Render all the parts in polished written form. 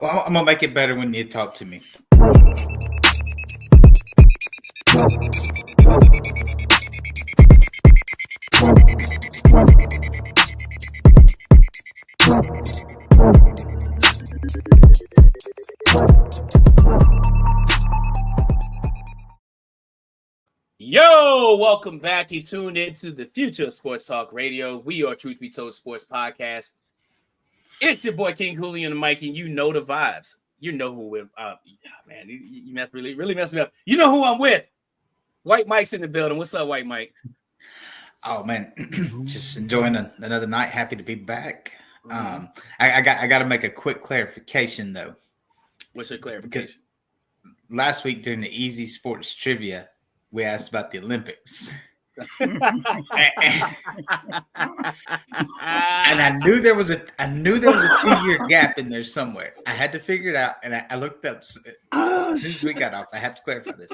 Well, I'm gonna make it better when you talk to me. Yo, welcome back. You tuned into the Future of Sports Talk Radio. We are Truth Be Told Sports Podcast. It's your boy King Cooley and Mike, and you know the vibes. You know who we're man, you really messed me up. You know who I'm with. White Mike's in the building. What's up, White Mike? Oh man, just enjoying another night. Happy to be back. I got to make a quick clarification though. What's your clarification? Because last week during the Easy Sports Trivia, we asked about the Olympics. And I knew there was a 2-year gap in there somewhere. I had to figure it out, and I looked up as soon as we got off. I have to clarify this.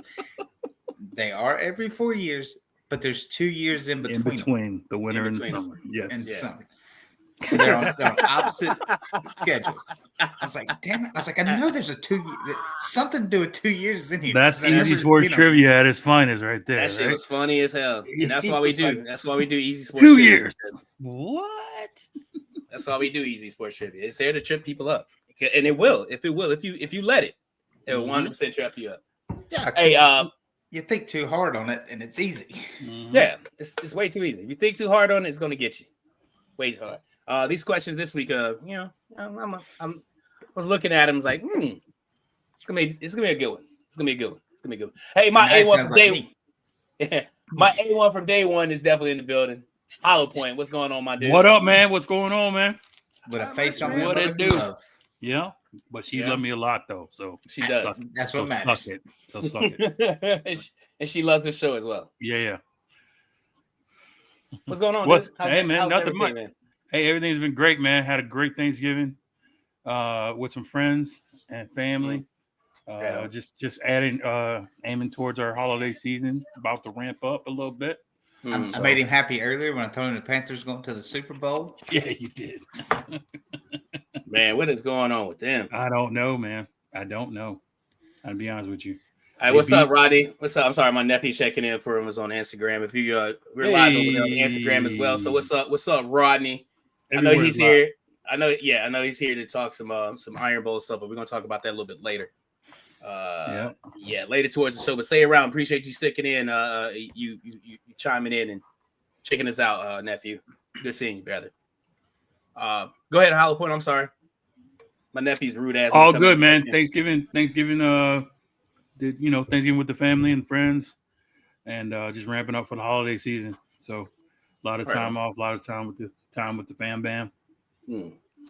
They are every 4 years, but there's 2 years in between the winter and the summer. Yes, and summer. So they're on opposite schedules. I was like, damn it! I was like, I know there's a 2 year something to do with 2 years in here. That's Easy Sports Trivia at its finest, right there. That shit was funny as hell, and that's why we do. That's why we do Easy Sports. 2 years. What? That's why we do Easy Sports Trivia. It's there to trip people up, and it will. If you let it, it will 100% trip you up. Yeah. Hey, you think too hard on it, and it's easy. Yeah, it's way too easy. If you think too hard on it, it's gonna get you way too hard. These questions this week, I was looking at them, like, it's gonna be a good one. It's gonna be a good one. Hey, my A1 from my A1 from day one is definitely in the building. Hollow Point, what's going on, my dude? What up, man? What's going on, man? With a face on what it do? Yeah, but she loved me a lot though, so she does. That's what matters. Suck it. And she loves the show as well. Yeah. What's going on? Hey, man, nothing much. Man? Hey, everything's been great, man. Had a great Thanksgiving with some friends and family. Just aiming towards our holiday season. About to ramp up a little bit. I made him happy earlier when I told him the Panthers going to the Super Bowl. Yeah, you did. Man, what is going on with them? I don't know, man. I don't know. I'll be honest with you. Hey, what's up, Roddy? What's up? I'm sorry, my nephew checking in for him was on Instagram. If you we're live over there on Instagram as well. So what's up? What's up, Rodney? I know he's here. I know he's here to talk some Iron Bowl stuff, but we're gonna talk about that a little bit later. Later towards the show. But stay around. Appreciate you sticking in. You chiming in and checking us out, nephew. Good seeing you, brother. Go ahead, Hollow Point. I'm sorry. My nephew's rude ass. All good, man. Thanksgiving. Thanksgiving with the family and friends, and just ramping up for the holiday season. So a lot of time off, a lot of time with the fam bam.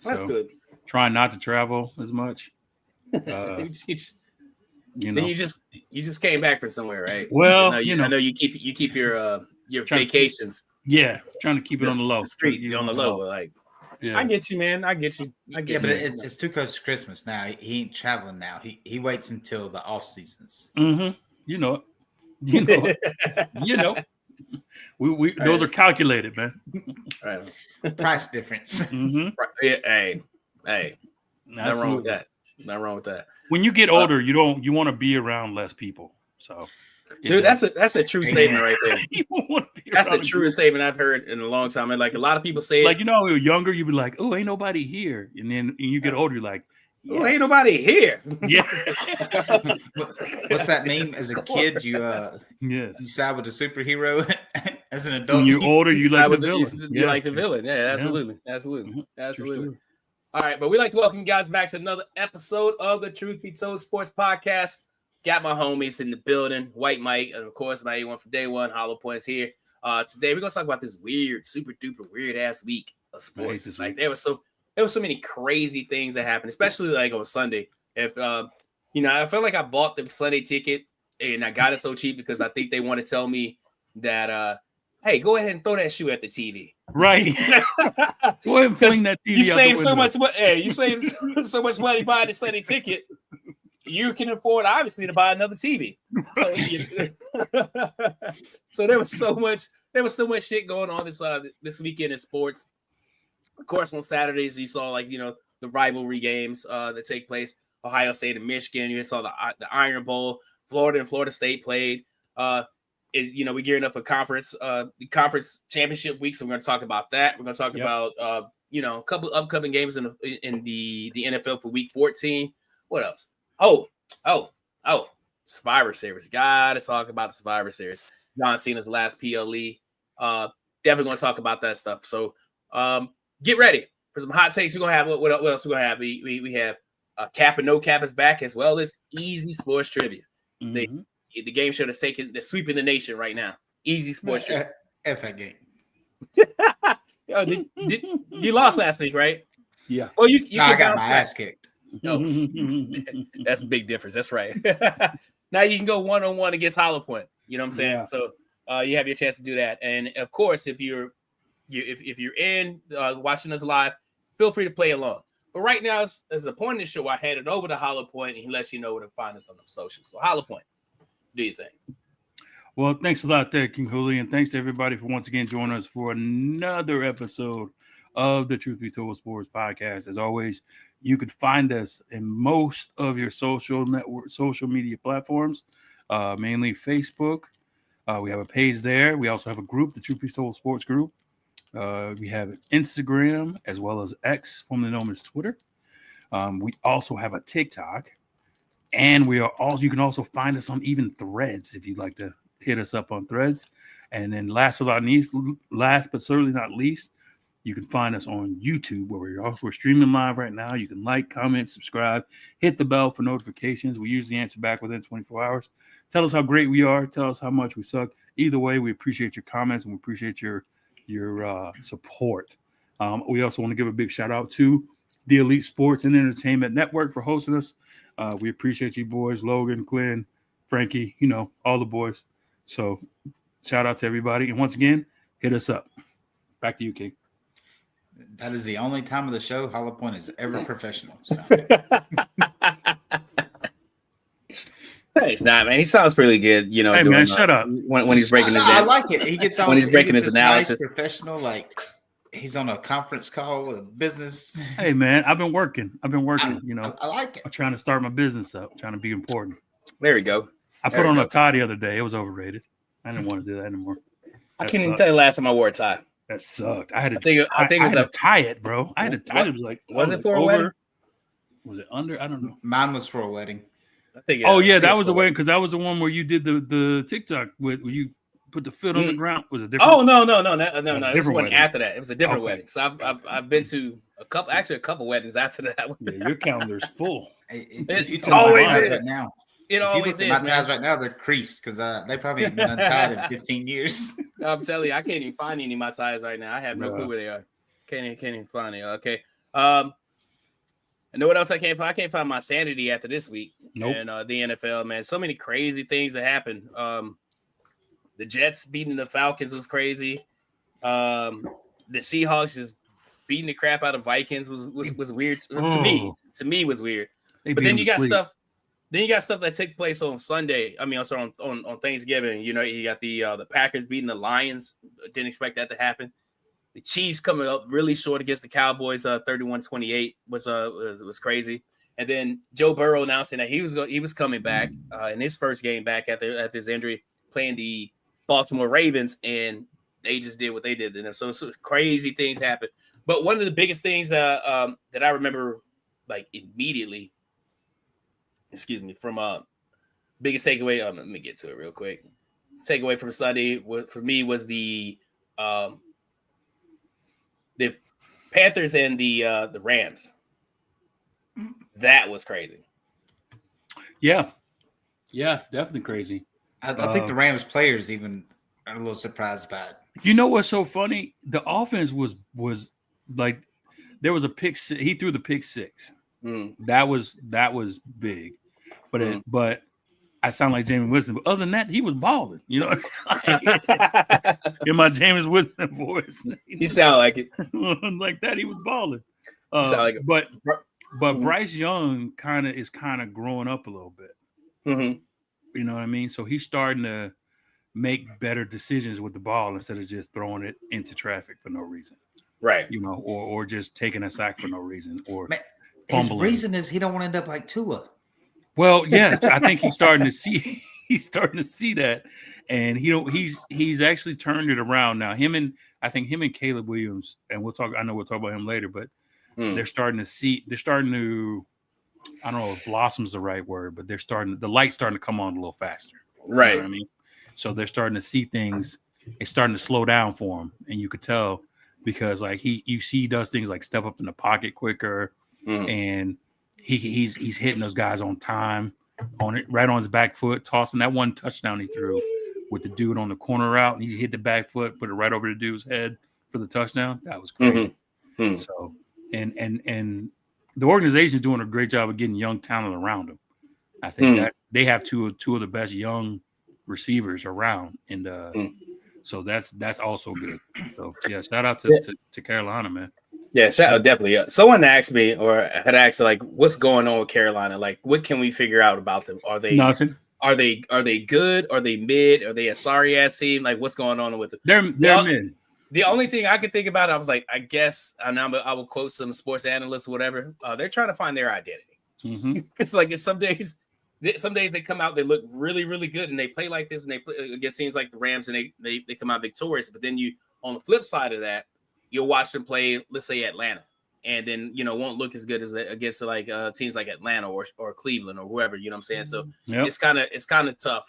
That's good. Trying not to travel as much. Then you just came back from somewhere, right? Well, I know you keep your vacations. Trying to keep it on the low. On the low, like. Yeah. I get you, man. I get you. But it's too close to Christmas now. He ain't traveling now. He waits until the off seasons. Mm-hmm. You know it. We those are calculated, man. Right. Price difference. Mm-hmm. Hey. Nothing wrong with that. When you get older, you want to be around less people. So. Dude, that's a true statement right there. That's the truest statement I've heard in a long time. And like a lot of people say, like, when you're younger, you'd be like, "Oh, ain't nobody here," and then you get older, you're like, "Oh, ain't nobody here." Yeah. What's that mean? As a kid, you side with the superhero. As an adult, when you're older, you like the villain. You like the villain. Yeah, absolutely. All right, but we'd like to welcome you guys back to another episode of the Truth Be Told Sports Podcast. Got my homies in the building, White Mike, and of course my A1 from day one, Hollow Points here. Today we're gonna talk about this super duper weird ass week of sports. Like there was so many crazy things that happened, especially like on Sunday. If I felt like I bought the Sunday ticket and I got it so cheap because I think they want to tell me that hey, go ahead and throw that shoe at the TV. Right. Go ahead and fling that TV. You save so much money. Hey, you save so much money buying the Sunday ticket. You can afford, obviously, to buy another TV. So there was so much shit going on this weekend in sports. Of course, on Saturdays you saw the the rivalry games that take place. Ohio State and Michigan. You saw the Iron Bowl. Florida and Florida State played. We're gearing up for conference championship week, so we're going to talk about that. We're going to talk about a couple upcoming games in the NFL for week 14. What else? Oh, Survivor Series. Gotta talk about the Survivor Series. John Cena's last PLE. Definitely going to talk about that stuff. So get ready for some hot takes. We're going to have what else we're going to have? We have Cap and No Cap is back, as well as Easy Sports Trivia. Mm-hmm. The game show that's sweeping the nation right now. Easy Sports Trivia. F that game. You lost last week, right? Yeah. Oh, you I got my ass kicked. Oh, that's a big difference. That's right. Now you can go 1-on-1 against Hollow Point. You know what I'm saying? Yeah. So you have your chance to do that. And of course, if you're in watching us live, feel free to play along. But right now, as a point in the show, I hand it over to Hollow Point, and he lets you know where to find us on the socials. So Hollow Point, do you think? Well, thanks a lot there, King Hooli, and thanks to everybody for once again joining us for another episode of the Truth Be Told Sports Podcast. As always, you could find us in most of your social media platforms, mainly Facebook. We have a page there. We also have a group, the Truth Be Told Sports Group. We have Instagram as well as X, formerly known as Twitter. We also have a TikTok, and you can also find us on even Threads if you'd like to hit us up on Threads. And then last but certainly not least, you can find us on YouTube, where we're streaming live right now. You can like, comment, subscribe, hit the bell for notifications. We usually answer back within 24 hours. Tell us how great we are. Tell us how much we suck. Either way, we appreciate your comments and we appreciate your support. We also want to give a big shout out to the Elite Sports and Entertainment Network for hosting us. We appreciate you boys, Logan, Glenn, Frankie, all the boys. So shout out to everybody. And once again, hit us up. Back to you, King. That is the only time of the show Hollow Point is ever professional. So. It's not, man. He sounds pretty good, Hey, man, shut up. When he's breaking his I like it. He gets on when he's breaking his analysis. Nice professional, like he's on a conference call with a business. Hey, man, I've been working. I like it. I'm trying to start my business up, trying to be important. There we go. I put on a tie the other day. It was overrated. I didn't want to do that anymore. I can't even tell you the last time I wore a tie. That sucked. I had to tie it, bro. I had to tie it. Was it for a wedding? Was it under? I don't know. Mine was for a wedding. That was the wedding, because that was the one where you did the TikTok where you put the foot on the ground. Was it different? Oh no! It was one after that. It was a different wedding. So I've been to a couple weddings after that. Yeah, your calendar's full. It always is. Right now. It always is. My ties right now, they're creased because they probably haven't been untied in 15 years. I'm telling you, I can't even find any of my ties right now. I have no clue where they are. Can't even find it. Okay. I know what else I can't find. I can't find my sanity after this week. Nope. And the NFL, man, so many crazy things that happened. The Jets beating the Falcons was crazy. The Seahawks just beating the crap out of Vikings was weird to me. To me, was weird. But then you got stuff. Then you got stuff that took place on Sunday. On Thanksgiving. You got the Packers beating the Lions. Didn't expect that to happen. The Chiefs coming up really short against the Cowboys, 31-28 was crazy. And then Joe Burrow announcing that he was coming back in his first game back after his injury, playing the Baltimore Ravens, and they just did what they did to them. So crazy things happened. But one of the biggest things that I remember, like, immediately, from biggest takeaway. Let me get to it real quick. Takeaway from Sunday for me was the Panthers and the Rams. That was crazy. Yeah, definitely crazy. I think the Rams players even are a little surprised by it. You know what's so funny? The offense was like, there was a pick. He threw the pick six. That was big, but I sound like Jameis Winston. But other than that, he was balling. In my Jameis Winston voice, you sound like it. Like that, he was balling. But Bryce Young is kind of growing up a little bit. Mm-hmm. You know what I mean? So he's starting to make better decisions with the ball instead of just throwing it into traffic for no reason. Right. Or just taking a sack for no reason. Or fumbling. His reason is he don't want to end up like Tua. Well, yes, I think he's starting to see that, and he's actually turned it around now. I think him and Caleb Williams, and I know we'll talk about him later, but they're starting to, I don't know if blossom's the right word, but the light's starting to come on a little faster. Right. You know what I mean? So they're starting to see things. It's starting to slow down for him, and you could tell because like he does things like step up in the pocket quicker, and he's hitting those guys on time, on it right on his back foot, tossing that one touchdown he threw with the dude on the corner route, and he hit the back foot, put it right over the dude's head for the touchdown. That was crazy. So and the organization is doing a great job of getting young talent around them. I think that they have two of the best young receivers around, and so that's also good. So yeah, shout out to Carolina, man. Yeah, shout out definitely. Someone asked me or had asked like, what's going on with Carolina? Like, what can we figure out about them? Are they nothing? Are they good? Are they mid? Are they a sorry ass team? Like, what's going on with them? They're mid. The only thing I could think about, I was like, I guess I will quote some sports analysts or whatever. They're trying to find their identity. It's like some days they come out, they look really, really good, and they play like this, and they play against teams like the Rams, and they come out victorious. But then on the flip side of that, you'll watch them play, let's say Atlanta, and then won't look as good as against like teams like Atlanta or Cleveland or whoever. You know what I'm saying? So it's kind of tough.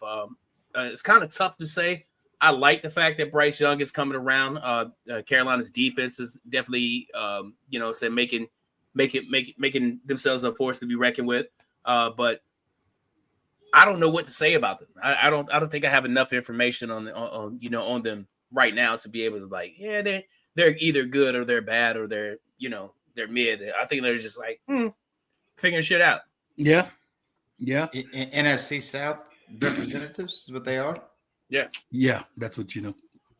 It's kind of tough to say. I like the fact that Bryce Young is coming around. Carolina's defense is definitely, making themselves a force to be reckoned with. But I don't know what to say about them. I don't think I have enough information on them right now to be able to like, yeah, they're either good or they're bad or they're mid. I think they're just like figuring shit out. Yeah. NFC South representatives is what they are. Yeah, that's what you know.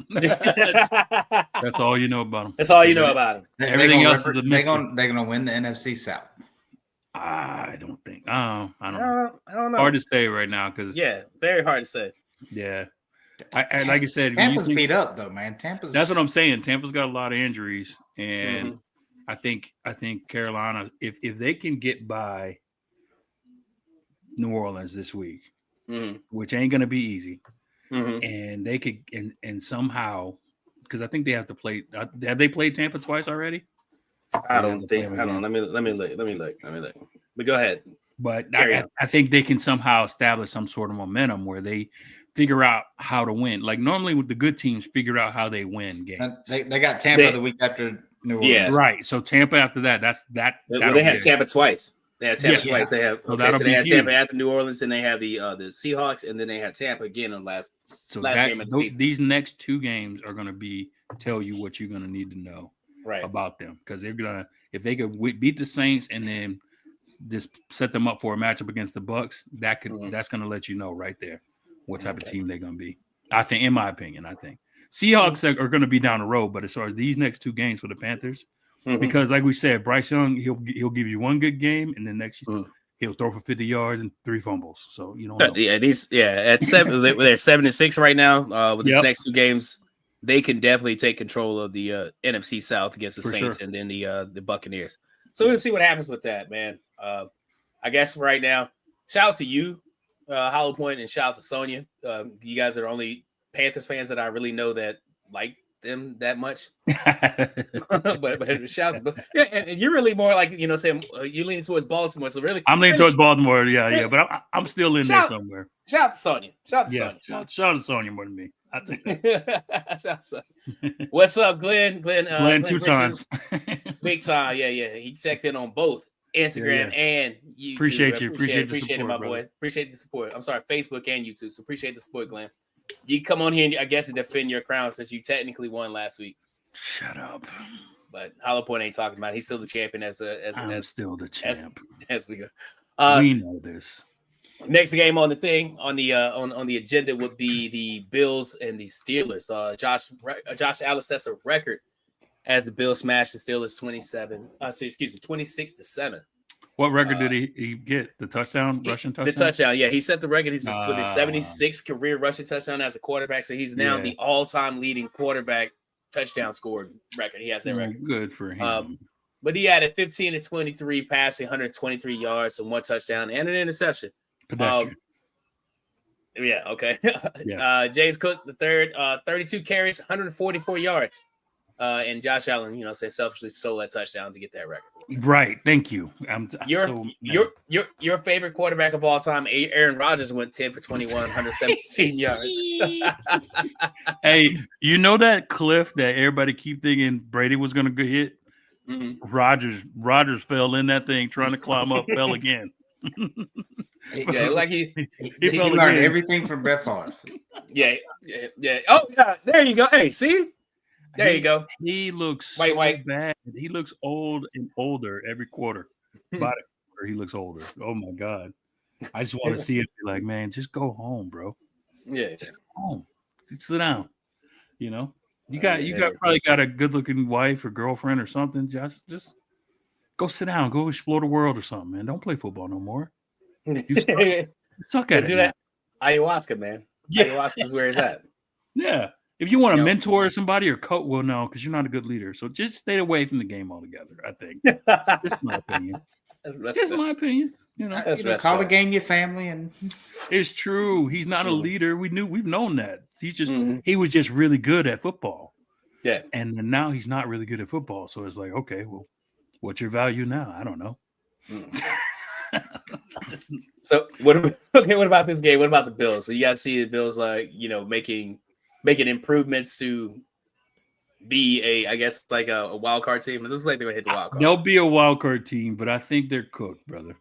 That's all you know about them. That's all you know about them. Everything else is a mystery. They're gonna win the NFC South. I don't think. I don't know. Hard to say right now because very hard to say. Yeah, and like I said, Tampa's beat up though, man. That's what I'm saying. Tampa's got a lot of injuries, and I think Carolina, if they can get by New Orleans this week, which ain't gonna be easy. And they could and somehow because I think they have to play. Have they played Tampa twice already? I don't think. Hold on, let me look. But go ahead. But I think they can somehow establish some sort of momentum where they figure out how to win. Like normally with the good teams, figure out how they win games. They got Tampa the week after New Orleans. Yeah, right. So Tampa after that. They had Tampa twice. They had Tampa twice. They have so they had Tampa after New Orleans, and they have the Seahawks, and then they had Tampa again on last game of the season. These next two games are going to tell you what you're going to need to know about them because they're gonna if they could beat the Saints and then just set them up for a matchup against the Bucks, that's going to let you know right there what type of team they're going to be. I think, in my opinion, Seahawks are going to be down the road, but as far as these next two games for the Panthers. Because, like we said, Bryce Young, he'll give you one good game, and then next he'll throw for 50 yards and 3 fumbles. So you know, at 7, they're 7-6 right now. With these next two games, they can definitely take control of the NFC South against the Saints and then the Buccaneers. So we'll see what happens with that, man. I guess right now, shout out to you, Hollow Point, and shout out to Sonia. You guys are the only Panthers fans that I really know that like them that much. but shouts, but and you're really more like saying you leaning towards Baltimore. So really, I'm leaning towards Baltimore. Yeah, but I'm still in there somewhere. Shout out to Sonya. Shout out to Sonya more than me. I think that. Shout out to Sonya. What's up, Glenn? Glenn 2 times. Big time. Yeah. He checked in on both Instagram and YouTube. Appreciate you. Appreciate it, my boy. Appreciate the support. I'm sorry, Facebook and YouTube. So appreciate the support, Glenn. You come on here and I guess to defend your crown since you technically won last week. Shut up. But Hollow Point ain't talking about it. He's still the champion I'm still the champ. As we go. We know this. Next game on the thing on the agenda would be the Bills and the Steelers. Josh Allen sets a record as the Bills smashed the Steelers 26-7. What record did he get? The touchdown, rushing touchdown? The touchdown, yeah. He set the record. He's with his 76th career rushing touchdown as a quarterback. So he's now the all-time leading quarterback touchdown scored record. He has that record. Good for him. But he had a 15 to 23 passing, 123 yards, and 1 touchdown and an interception. Pedestrian. Yeah, okay. Yeah. James Cook, the third, 32 carries, 144 yards. And Josh Allen, selfishly stole that touchdown to get that record. Right. Thank you. Your favorite quarterback of all time, Aaron Rodgers, went 10 for 21, 117 yards. Hey, you know that cliff that everybody keep thinking Brady was going to hit? Mm-hmm. Rodgers fell in that thing trying to climb up, fell again. Yeah, like he learned everything from Brett Favre. Yeah. Oh, yeah. There you go. Hey, see? There you go. He looks so bad. He looks old and older every quarter. Body quarter, he looks older. Oh my God. I just want to see it. Like, man, just go home, bro. Yeah. Just go home. Just sit down. You probably got a good looking wife or girlfriend or something. Just go sit down. Go explore the world or something, man. Don't play football no more. You suck at it. Do that. Ayahuasca, man. Yeah. Ayahuasca is where it's at. Yeah. If you want to mentor somebody or coach, well, no, because you're not a good leader. So just stay away from the game altogether, I think. Just my opinion. My opinion. Call the game your family, and it's true. He's not a leader. We've known that. He was just really good at football. Yeah. And then now he's not really good at football. So it's like, okay, well, what's your value now? I don't know. So what about this game? What about the Bills? So you guys see the Bills making improvements to be a wild card team. It looks like they're gonna hit the wild card. They'll be a wild card team, but I think they're cooked, brother.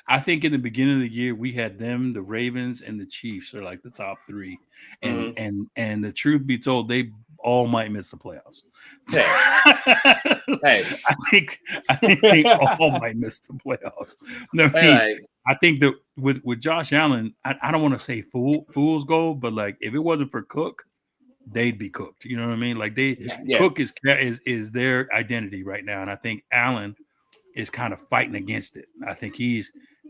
I think in the beginning of the year we had them, the Ravens, and the Chiefs are like the top 3. And the truth be told, they all might miss the playoffs. Hey. I think they all might miss the playoffs. I think that with Josh Allen, I don't want to say fool's gold, but like if it wasn't for Cook, they'd be cooked. You know what I mean? Like Cook is their identity right now, and I think Allen is kind of fighting against it. I think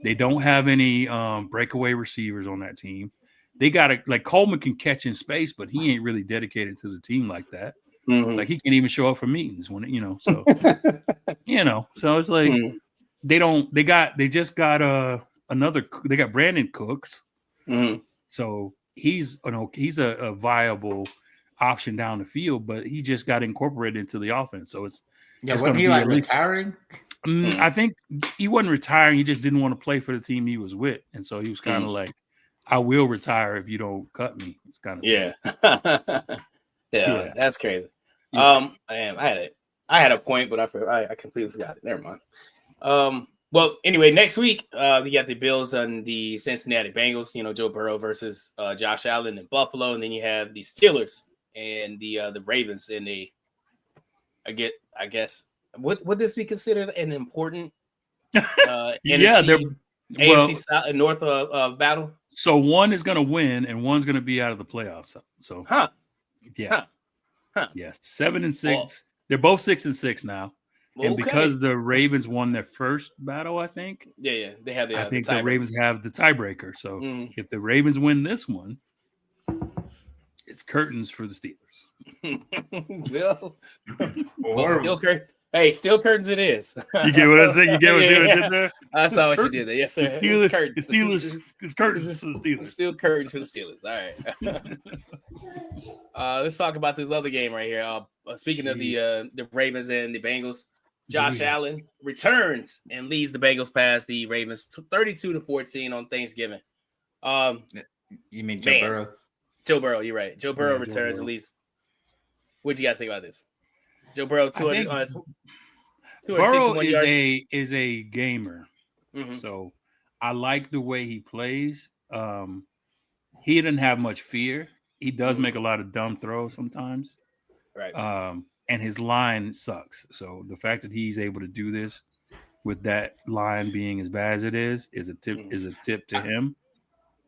they don't have any breakaway receivers on that team. They got Coleman can catch in space, but he ain't really dedicated to the team like that. Mm-hmm. Like he can't even show up for meetings when so so it's like they got Brandon Cooks. Mm-hmm. So he's a viable option down the field, but he just got incorporated into the offense. So wasn't he retiring? I think he wasn't retiring. He just didn't want to play for the team he was with, and so he was kind of like, "I will retire if you don't cut me." It's kind of yeah, that's crazy. Yeah. I had a point, but I completely forgot it. Never mind. Well, anyway, next week you got the Bills and the Cincinnati Bengals. Joe Burrow versus Josh Allen in Buffalo, and then you have the Steelers and the Ravens in I guess. Would this be considered an important AFC South, North battle? So one is going to win, and one's going to be out of the playoffs. So, yes, 7-6. Well, they're both 6-6 now, and because the Ravens won their first battle, I think. Yeah, they have I think the Ravens have the tiebreaker. So if the Ravens win this one, it's curtains for the Steelers. Still curtains. Hey, steel curtains it is. You get what I said? You get what I did there? I saw what you did there. Yes, sir. It's curtains. It's curtains for the Steelers. Steel curtains for the Steelers. All right. Let's talk about this other game right here. Speaking of the Ravens and the Bengals, Josh Allen returns and leads the Bengals past the Ravens 32-14 on Thanksgiving. You mean Joe Burrow? Joe Burrow, you're right. Joe Burrow returns and leads. What'd you guys think about this? Joe Burrow, Burrow is a gamer, mm-hmm. So I like the way he plays. He didn't have much fear. He does make a lot of dumb throws sometimes, right? And his line sucks. So the fact that he's able to do this with that line being as bad as it is a tip to him.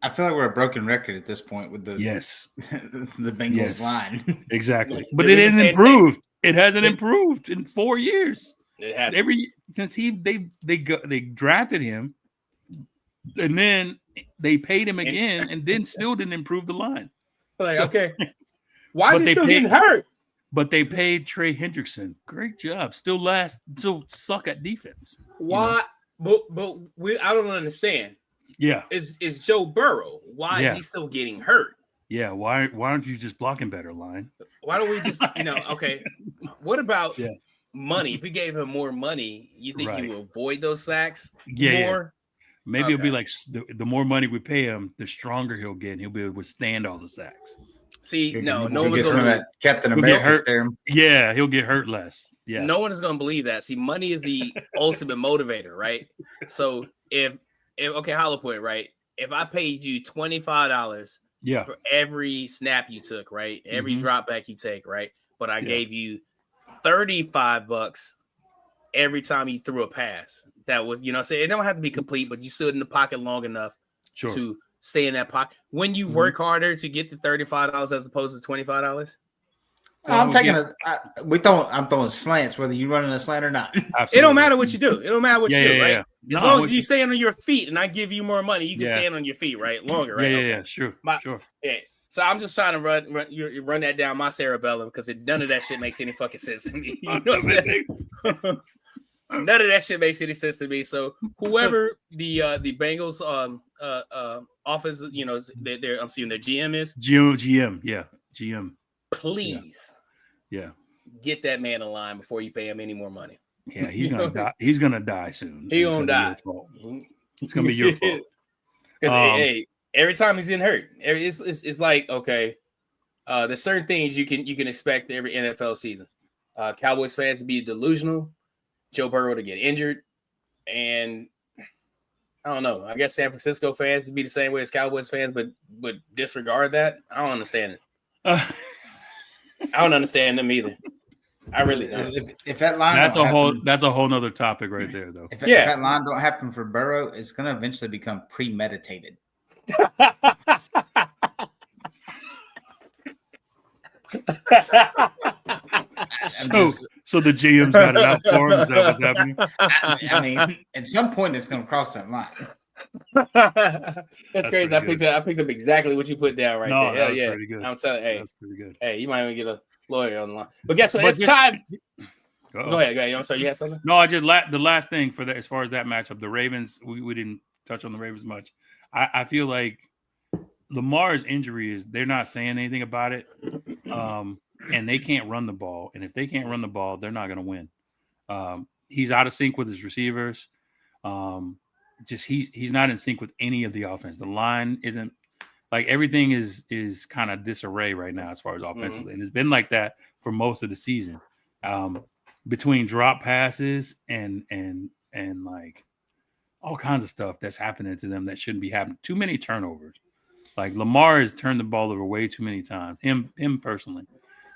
I feel like we're a broken record at this point with the the Bengals line. Exactly, but it isn't improved. It hasn't improved in 4 years. It hasn't. Since they drafted him, and then they paid him again, and then still didn't improve the line. Okay, why is he still getting hurt? But they paid Trey Hendrickson. Great job. Still suck at defense. Why? But I don't understand. Yeah. Is Joe Burrow? Why is he still getting hurt? Yeah. Why aren't you just blocking better, line? Why don't we just, okay. What about money? If we gave him more money, you think he will avoid those sacks more? Yeah. Maybe it'll be like the more money we pay him, the stronger he'll get, and he'll be able to withstand all the sacks. See, no one's going to Captain America serum. Yeah, he'll get hurt less. Yeah, no one is going to believe that. See, money is the ultimate motivator, right? So if hollow point, right? If I paid you $25, for every snap you took, right? Every drop back you take, right? But I gave you $35 every time you threw a pass. That was, it don't have to be complete, but you stood in the pocket long enough to stay in that pocket. When you work harder to get the $35 as opposed to $25. I'm throwing slants, whether you're running a slant or not. Absolutely. It don't matter what you do. It don't matter what you do, right? Yeah. As long as you stand on your feet and I give you more money, you can stand on your feet, right? Longer, right? Yeah, sure. Yeah. So I'm just trying to run that down my cerebellum because none of that shit makes any fucking sense to me. You know what I'm saying? None of that shit makes any sense to me. So whoever the Bengals office, I'm seeing their GM is GM. Please, get that man in line before you pay him any more money. Yeah, he's gonna die. He's gonna die soon. He's gonna die. It's gonna be your fault. Because every time he's getting hurt, it's like there's certain things you can expect every NFL season. Cowboys fans to be delusional, Joe Burrow to get injured, and I don't know. I guess San Francisco fans to be the same way as Cowboys fans, but disregard that. I don't understand it. I don't understand them either. I really don't. If that line that's a whole nother topic right there, though. If that line don't happen for Burrow, it's gonna eventually become premeditated. So the GM's got it out for him. Is that what's happening? I mean, at some point it's going to cross that line. That's crazy. I picked up exactly what you put down right there. Hell yeah, pretty good. I'm telling you, that's pretty good. Hey, you might even get a lawyer on the line. But guess what? It's time. Go ahead. I'm sorry. You had something? No, I just the last thing for that as far as that matchup, the Ravens. We didn't touch on the Ravens much. I feel like Lamar's injury is they're not saying anything about it. And they can't run the ball. And if they can't run the ball, they're not going to win. He's out of sync with his receivers. He's not in sync with any of the offense. The line isn't like everything is kind of disarray right now as far as offensively. And it's been like that for most of the season. Between drop passes and like all kinds of stuff that's happening to them that shouldn't be happening. Too many turnovers. Like Lamar has turned the ball over way too many times. Him personally.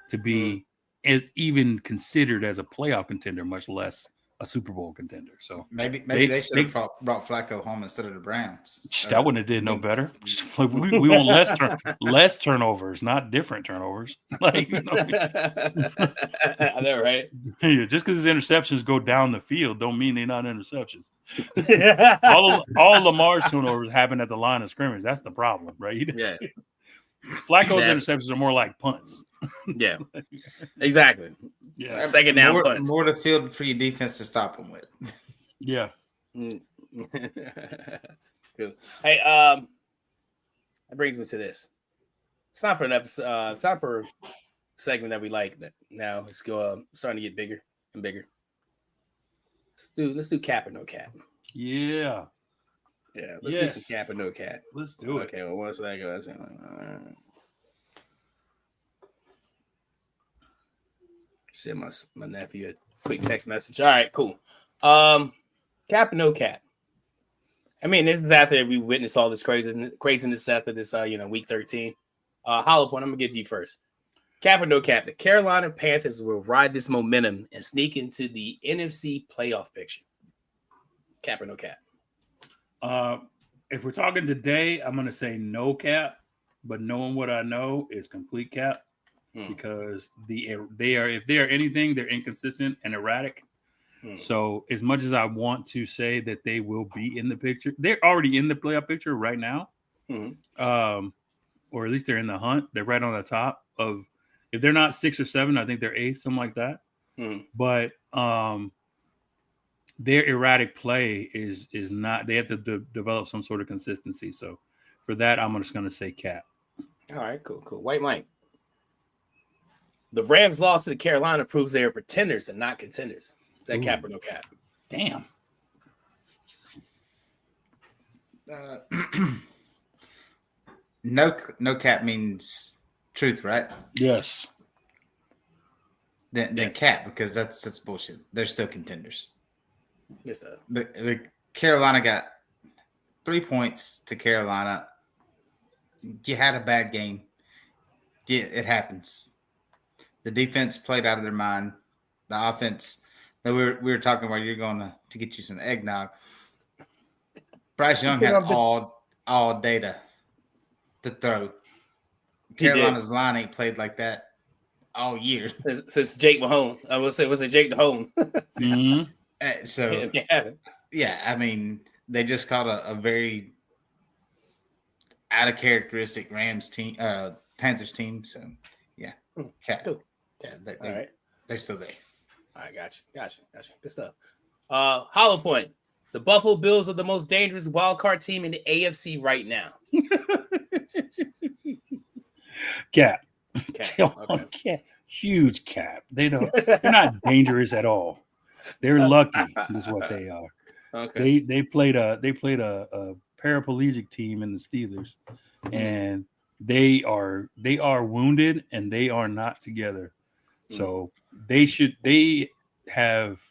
To be as even considered as a playoff contender, much less a Super Bowl contender. So maybe they should have brought Flacco home instead of the Browns. That wouldn't have did no better. We want less turnovers, not different turnovers. Like, I know, right? Yeah, just because his interceptions go down the field, don't mean they're not interceptions. all Lamar's turnovers happen at the line of scrimmage. That's the problem, right? Yeah. Flacco's interceptions are more like punts. Yeah, exactly. Yeah, second down punts. More to field for your defense to stop them with. Yeah. Cool. Hey, that brings me to this. It's time for an episode. Time for a segment that we like. That now it's starting to get bigger and bigger. Let's do cap or no cap. Yeah. Yeah, let's do some cap or no cap. Let's do it. Okay, well, once that goes, send my nephew a quick text message. All right, cool. Cap or no cap? I mean, this is after we witnessed all this craziness after this, week 13. Hollow point, I'm gonna give to you first. Cap or no cap? The Carolina Panthers will ride this momentum and sneak into the NFC playoff picture. Cap or no cap? If we're talking today, I'm going to say no cap, but knowing what I know is complete cap because if they are anything, they're inconsistent and erratic. So as much as I want to say that they will be in the picture, they're already in the playoff picture right now. Or at least they're in the hunt. They're right on the top of If they're not 6 or 7, I think they're 8th, something like that. Mm. But their erratic play is not. They have to develop some sort of consistency. So for that, I'm just going to say Cap. All right, cool. White Mike. The Rams' loss to the Carolina proves they are pretenders and not contenders. Is that cap or no cap? Damn. No cap means truth, right? Yes. Then cap, because that's bullshit. They're still contenders. Yes, the Carolina got 3 points to Carolina. You had a bad game. Yeah, it happens. The defense played out of their mind. The offense, that we were talking about, you're going to get you some eggnog. Bryce Young had all data to throw. Carolina's line ain't played like that all year since Jake Mahone. I will say, was it Jake Mahone? Mm-hmm. So yeah, I mean, they just caught a very out of characteristic Rams team, Panthers team. So yeah, cap. Yeah, they're still there. All right, gotcha. Good stuff. Hollow Point. The Buffalo Bills are the most dangerous wild card team in the AFC right now. Cap. Okay. Cap. Huge cap. They're not dangerous at all. They're lucky, is what they are. Okay. They played a paraplegic team in the Steelers, and they are wounded and they are not together. So they have,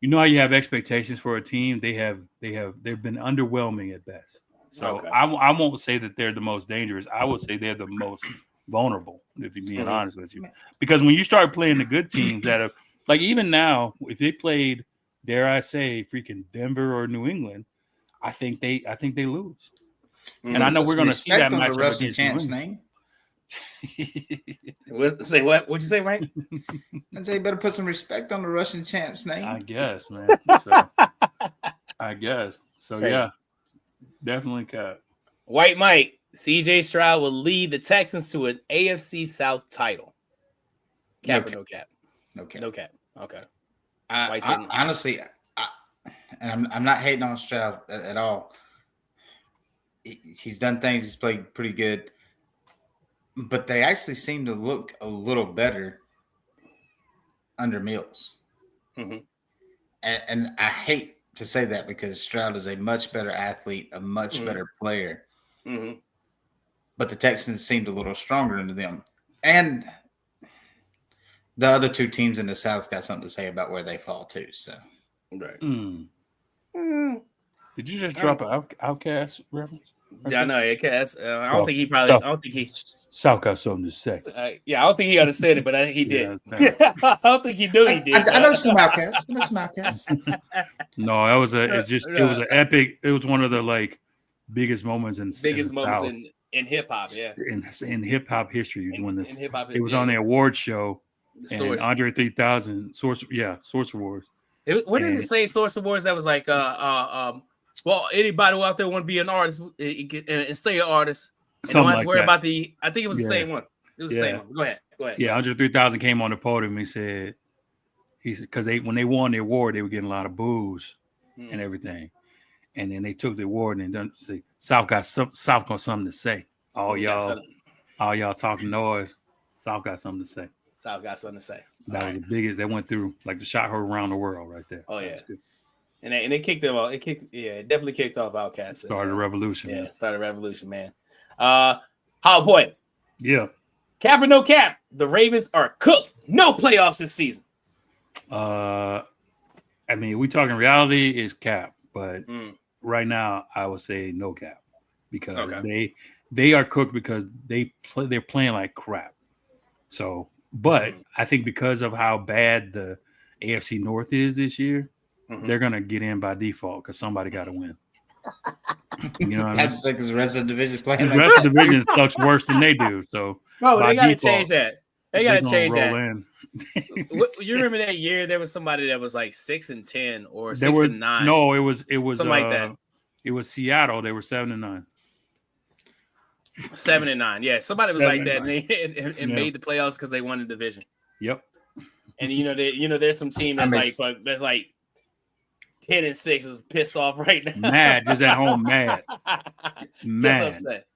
you know how you have expectations for a team? They've been underwhelming at best. So I won't say that they're the most dangerous. I would say they're the most vulnerable, if you're being honest with you. Because when you start playing the good teams that have, like even now, if they played, dare I say, freaking Denver or New England, I think they lose. And I know we're going to see that matchup against New England. Say what? What'd you say, Mike? I say you better put some respect on the Russian champ's name. I guess, man. So, I guess. So yeah, definitely cap. White Mike, CJ Stroud will lead the Texans to an AFC South title. Cap or no cap? No cap. No cap. Okay. Honestly, and I'm not hating on Stroud at all. He's done things. He's played pretty good. But they actually seem to look a little better under Mills. Mm-hmm. And I hate to say that because Stroud is a much better athlete, a much better player. Mm-hmm. But the Texans seemed a little stronger than them. And the other two teams in the South got something to say about where they fall too. So, right. Did you just drop an Outcast reference? Yeah, I know. I don't think he. South got something to say. I don't think he understood it, but I think he did. I don't think he knew he did. I know some Outcasts. No, it was an epic. It was one of the biggest moments in hip hop. Yeah, in hip hop history. When this, it was on the award show. And Andre 3000 Source Awards. What did it say? Source Awards. That was like well, anybody who out there want to be an artist and stay an artist. Something like worry that. About I think it was the same one. It was the same one. Go ahead. Yeah, Andre 3000 came on the podium. He said, because when they won the award, they were getting a lot of boos and everything. And then they took the award and then say, South got something to say. All y'all talking noise. South got something to say. South got something to say. That was the biggest. They went through the shot heard around the world right there. Oh yeah. And it kicked them off. It definitely kicked off Outkast. Started a revolution. Yeah, started a revolution, man. Hollow Point. Yeah. Cap or no cap? The Ravens are cooked. No playoffs this season. I mean, we talking reality is cap, but right now I would say no cap because they are cooked because they're playing like crap. So, but I think because of how bad the AFC North is this year, they're gonna get in by default because somebody got to win. You know what I mean? That's like the rest of the division playing. The rest of the division sucks worse than they do. So, they got to change that. They got to change that. In. You remember that year there was somebody that was like 6-10 or 6-9? No, it was something like that. It was Seattle. They were 7-9. 7-9. Yeah, somebody was like that, 7-9. and made the playoffs because they won the division. Yep. And there's some team that's like 10-6 is pissed off right now. Mad, just at home, mad. Just upset.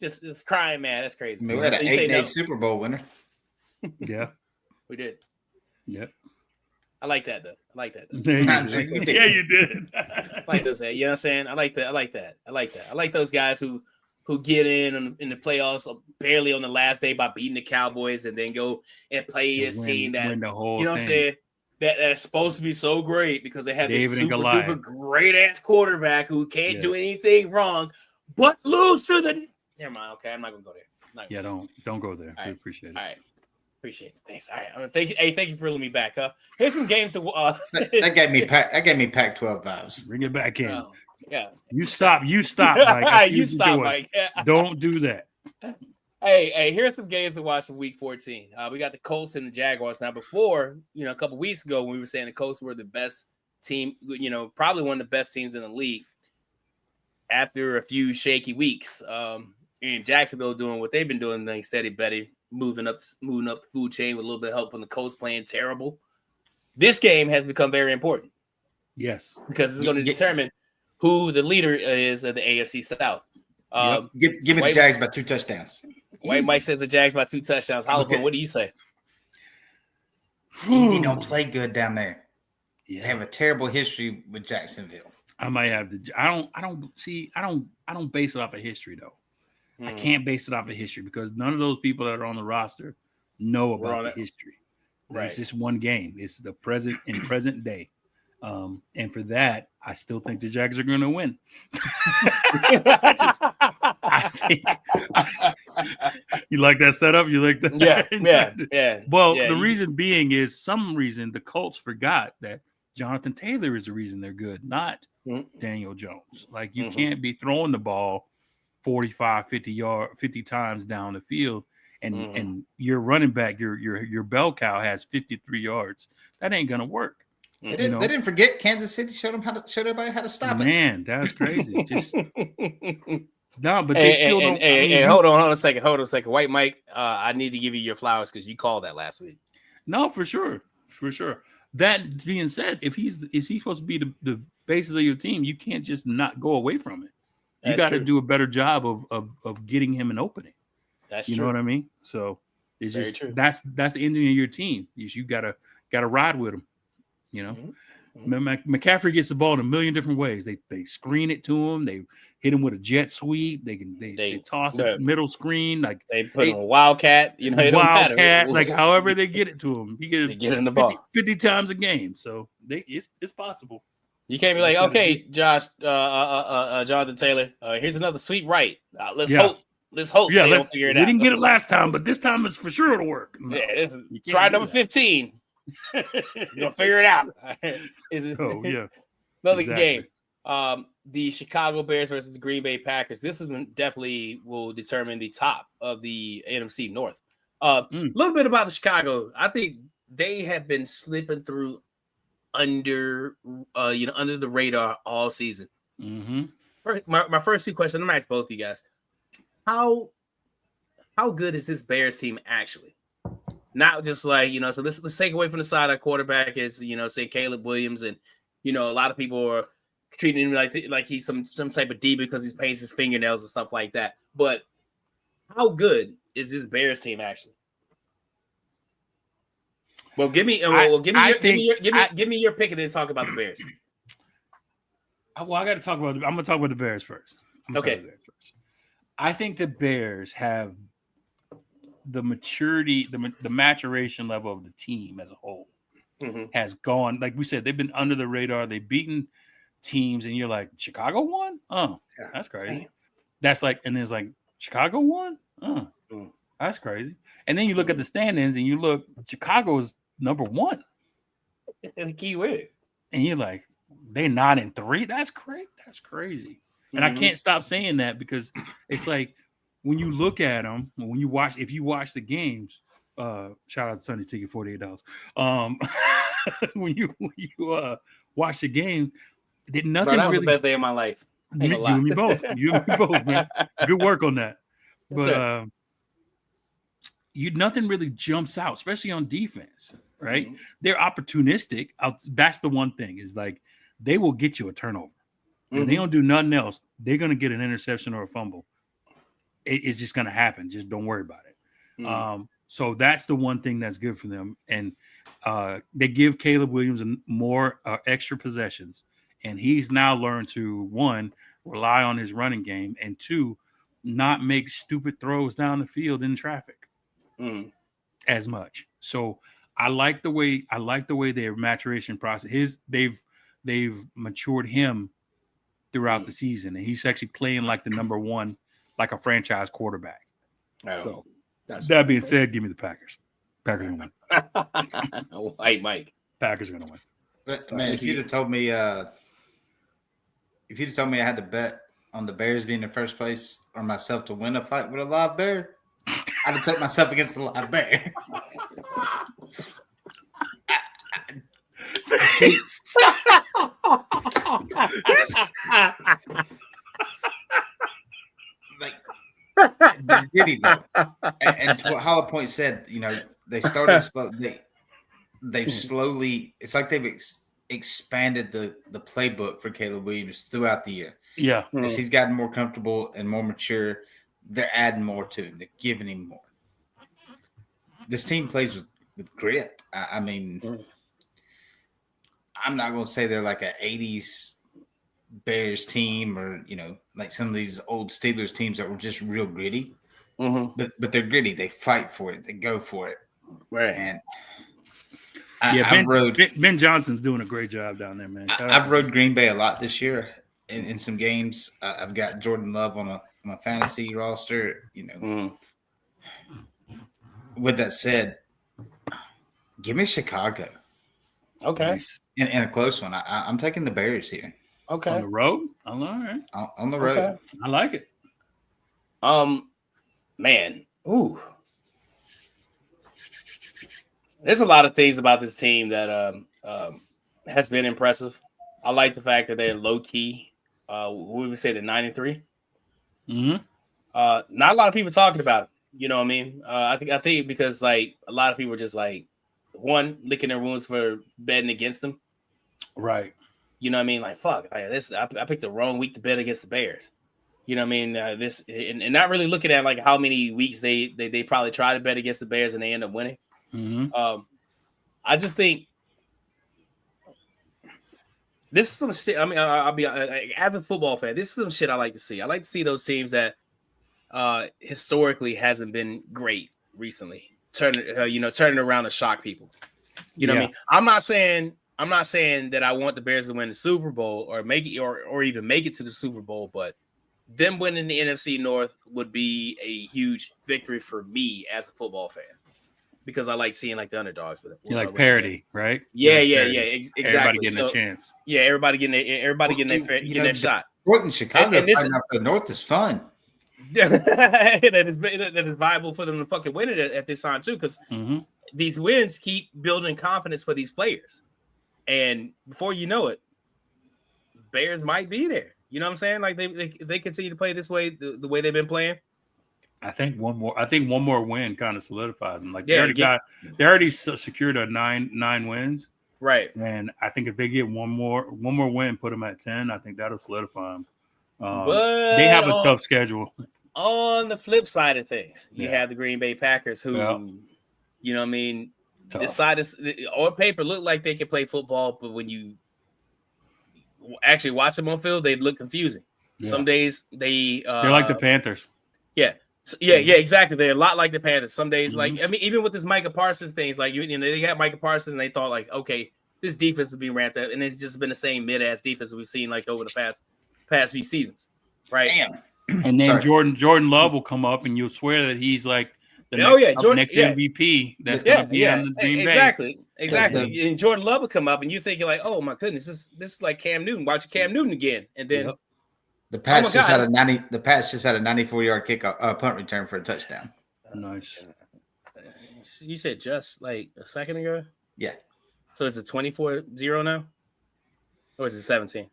Just crying mad. That's crazy. I mean, we had an 8-8 Super Bowl winner. Yeah. We did. Yep. I like that though. Yeah, you did. I like those. You know what I'm saying? I like that. I like those guys who get in the playoffs barely on the last day by beating the Cowboys and then go and play a team that win the whole you know what I'm saying, that's supposed to be so great because they have David this super duper great ass quarterback who can't do anything wrong but lose to the. Never mind. Okay, I'm not gonna go there. Yeah, don't go there. We appreciate it. All right. Appreciate it. Thanks. All right. Thank you. Hey, thank you for letting me back. Here's some games to. That gave me Pac-12 vibes. Bring it back in. Yeah. You stop, Mike. You stop, Mike. Don't do that. Hey, here's some games to watch from Week 14. We got the Colts and the Jaguars. Now, before, a couple weeks ago, when we were saying the Colts were the best team, probably one of the best teams in the league. After a few shaky weeks, and Jacksonville doing what they've been doing, like steady Betty, moving up the food chain with a little bit of help from the Colts playing terrible. This game has become very important. Yes, because it's going to determine who the leader is of the AFC South. Give me the Jags by 2 touchdowns. White Mike says the Jags by 2 touchdowns. Hollywood, what do you say? Indy don't play good down there. Yeah. They have a terrible history with Jacksonville. I might have to. I don't base it off of history though. I can't base it off of history because none of those people that are on the roster know about the history. Right. It's just one game. It's the present day. And for that, I still think the Jags are going to win. I think you like that setup? You like that? Yeah. Well, the reason being is the Colts forgot that Jonathan Taylor is the reason they're good, not Daniel Jones. Like you can't be throwing the ball 45, 50 times down the field, and your running back, your bell cow has 53 yards. That ain't gonna work. They didn't forget Kansas City showed everybody how to stop it. Man, that was crazy. Just no, but they still don't. Hold on a second. White Mike, I need to give you your flowers because you called that last week. No, for sure. That being said, if he's supposed to be the basis of your team, you can't just not go away from it. You got to do a better job of getting him an opening. That's you true. know what I mean? So it's very just true. That's the engine of your team. You gotta ride with him. McCaffrey gets the ball in a million different ways. They screen it to him. They hit him with a jet sweep. They toss it middle screen. Like they put him a wildcat. Wildcat. Like however they get it to him, he get in the ball 50 times a game. So it's possible. You can't be like, okay, Josh, Jonathan Taylor. Here's another sweet right. Let's hope. Yeah, they don't figure it out. We didn't get it last time, but this time it's for sure it'll work. No, try number 15. You're gonna figure it out. Another game. The Chicago Bears versus the Green Bay Packers. This is definitely will determine the top of the NFC North. A little bit about the Chicago. I think they have been slipping through under the radar all season. My first two questions. I'm gonna ask both of you guys. How good is this Bears team actually? Not just like, so let's take away from the side our quarterback is, say Caleb Williams, and a lot of people are treating him like he's some type of D because he's paints his fingernails and stuff like that. But how good is this Bears team actually? Well, give me your pick and then talk about the Bears. Well, I'm gonna talk about the Bears first. Okay. I think the Bears have the maturity, the maturation level of the team as a whole has gone. Like we said, they've been under the radar. They've beaten teams, and you're like, Chicago won? Oh, that's crazy. That's like, and it's like, Chicago won? Oh, that's crazy. And then you look at the standings, and you look, Chicago is number 1. And key win. And you're like, they're 9-3? That's great. That's crazy. And I can't stop saying that because it's like when you look at them, if you watch the games, shout out to Sunday Ticket, $48. When you watch the game, nothing that was really, the best day of my life. You and me both. You and me both, man. Good work on that. But nothing really jumps out, especially on defense, right? Mm-hmm. They're opportunistic. That's the one thing is like they will get you a turnover. If they don't do nothing else, they're going to get an interception or a fumble. It's just going to happen. Just don't worry about it. So that's the one thing that's good for them. And they give Caleb Williams more extra possessions. And he's now learned to, one, rely on his running game, and two, not make stupid throws down the field in traffic as much. So I like the way their maturation process. They've matured him throughout the season, and he's actually playing like the number one, like a franchise quarterback. So that being said, give me the Packers. Packers are gonna win. White Mike. Packers are gonna win. But man, if you'd have told me I had to bet on the Bears being in first place or myself to win a fight with a live bear, I'd have took myself against the live bear. Like they're gritty though. And to what Hollow Point said, they started slow. They've slowly. It's like they've expanded the playbook for Caleb Williams throughout the year. Yeah, as he's gotten more comfortable and more mature, they're adding more to him. They're giving him more. This team plays with grit. I mean, I'm not going to say they're like an 80s Bears team or, like some of these old Steelers teams that were just real gritty. But they're gritty. They fight for it. They go for it. Right. And Ben Johnson's doing a great job down there, man. I've rode Green Bay a lot this year in some games. I've got Jordan Love on my fantasy roster. With that said, give me Chicago. Okay. In a close one. I'm taking the Bears here. Okay. On the road? All right. On the road. Okay. I like it. Man. Ooh. There's a lot of things about this team that has been impressive. I like the fact that they're low key. We would say they're 9-3. Not a lot of people talking about it. You know what I mean? I think because like a lot of people are just like one licking their wounds for betting against them. Right. You know what I mean? Like fuck, I picked the wrong week to bet against the Bears. You know what I mean? And not really looking at like how many weeks they probably try to bet against the Bears and they end up winning. I just think this is some shit. I mean, I'll be as a football fan, this is some shit I like to see. I like to see those teams that historically hasn't been great recently turning around to shock people. You know what I mean? I'm not saying that I want the Bears to win the Super Bowl or make it or even make it to the Super Bowl, but them winning the NFC North would be a huge victory for me as a football fan. Because I like seeing like the underdogs, but you like parody, right? Yeah, exactly. Everybody getting a chance. Yeah, everybody getting their shot. Sport in Chicago and fighting out for the North is fun. that is viable for them to fucking win it at this time too, because these wins keep building confidence for these players, and before you know it, Bears might be there. You know what I'm saying? Like they continue to play this way, the way they've been playing. I think one more win kind of solidifies them. Like they already secured a nine wins, right? And I think if they get one more win, put them at 10. I think that'll solidify them. But they have a tough schedule. On the flip side of things, you have the Green Bay Packers, who, you know what I mean, decided on paper look like they can play football, but when you actually watch them on field, they look confusing. Yeah. Some days they're like the Panthers. Yeah. Yeah, exactly. They're a lot like the Panthers. Some days, like I mean, even with this Micah Parsons things, like they got Micah Parsons, and they thought like, okay, this defense is being ramped up, and it's just been the same mid-ass defense we've seen like over the past few seasons, right? Damn. And then Jordan Love will come up, and you'll swear that he's like the next MVP that's going to be on the Green Bay. Exactly. And Jordan Love will come up, and you think you're like, oh my goodness, this is like Cam Newton. Watch Cam Newton again, and then. The Pats just had a 94-yard kick punt return for a touchdown. Nice. You said just like a second ago? Yeah. So is it 24-0 now? Or is it 17?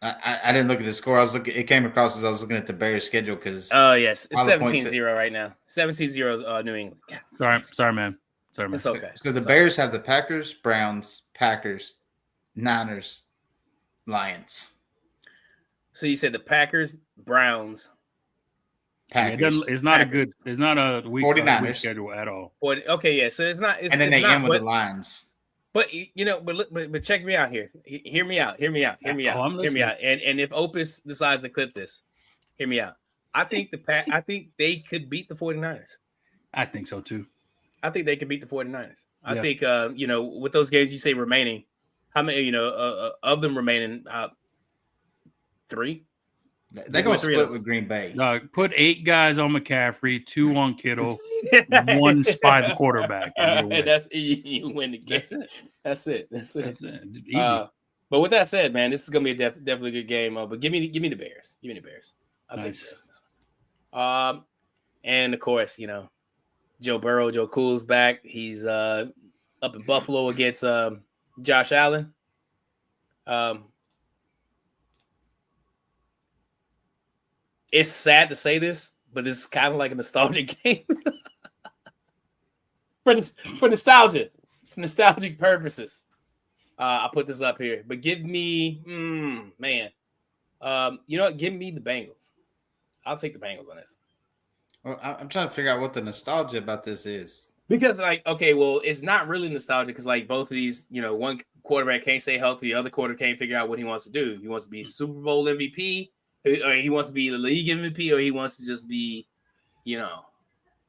I didn't look at the score. It came across as I was looking at the Bears schedule because. Oh yes, it's 17-0 right now. 17-0 New England. Sorry, man. It's okay. So the Bears have the Packers, Browns, Packers, Niners, Lions. So you said the Packers, Browns, Packers. It's not a week 49ers schedule at all. Okay, yeah. So it's not. And then they end with the Lions. But but check me out here. Hear me out. And if Opus decides to clip this, hear me out. I think they could beat the 49ers. I think so too. I think they could beat the 49ers. I think with those games you say remaining, how many of them remaining? 3. They're going to split with Green Bay. Put 8 guys on McCaffrey, 2 on Kittle, 1 spot quarterback. And that's you win the game. That's it. Easy. But with that said, man, this is gonna be a definitely good game. But give me the Bears. Give me the Bears. I'll take the Bears in this one. And of course, Joe Burrow, Joe Cool's back. He's up in Buffalo against Josh Allen. It's sad to say this, but this is kind of like a nostalgic game for nostalgia. It's nostalgic purposes. I'll put this up here, but give me, man. You know what? Give me the Bengals. I'll take the Bengals on this. Well, I'm trying to figure out what the nostalgia about this is. Because, it's not really nostalgia because, both of these, one quarterback can't stay healthy, the other quarter can't figure out what he wants to do. He wants to be Super Bowl MVP, or he wants to be the league MVP, or he wants to just be,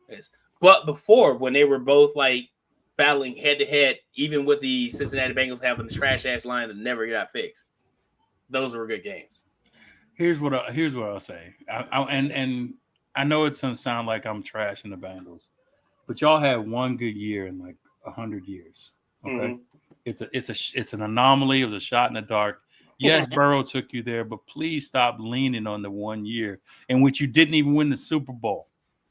this. But before, when they were both, battling head-to-head, even with the Cincinnati Bengals having the trash-ass line that never got fixed, those were good games. Here's what I'll say. And I know it's going to sound like I'm trashing the Bengals, but y'all had one good year in 100 years. Okay, it's an anomaly. It was a shot in the dark. Yes, Burrow took you there, but please stop leaning on the 1 year in which you didn't even win the Super Bowl.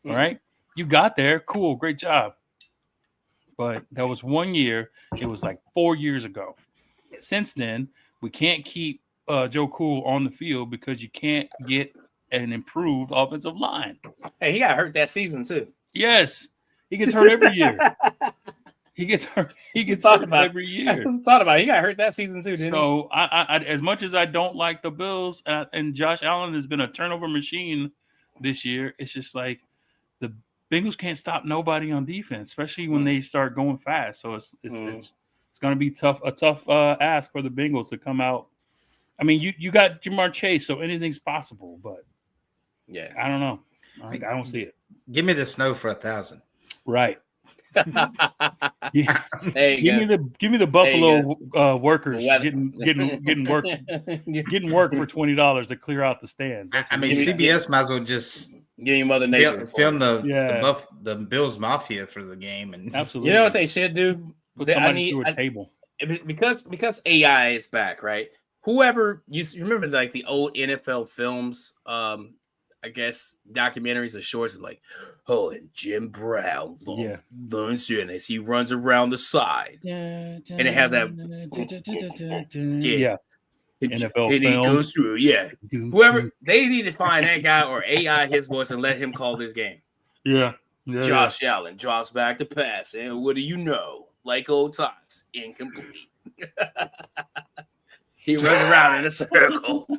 All right, you got there, cool, great job. But that was 1 year. It was 4 years ago. Since then, we can't keep Joe Cool on the field because you can't get an improved offensive line. Hey, he got hurt that season too. Yes, he gets hurt every year. He gets hurt. He gets hurt every year. Thought about it. He got hurt that season too, didn't he? So I as much as I don't like the Bills, and Josh Allen has been a turnover machine this year, it's just the Bengals can't stop nobody on defense, especially when they start going fast. So it's going to be a tough ask for the Bengals to come out. I mean, you got Jamar Chase, so anything's possible. But yeah, I don't know. I don't see it. Give me the snow for 1,000. Right. Yeah. Give me the Buffalo workers getting work for $20 to clear out the stands. CBS might as well just give you Mother Nature film the Bills Mafia for the game, and absolutely. You know what they should do? Put somebody through a table because AI is back, right? Whoever you remember, the old NFL films, I guess documentaries or shorts are and Jim Brown learns as he runs around the side, and it has that NFL and he goes through whoever they need to find that guy or AI his voice and let him call this game. Josh Allen drops back to pass, and what do you know? Like old times, incomplete. He runs around in a circle.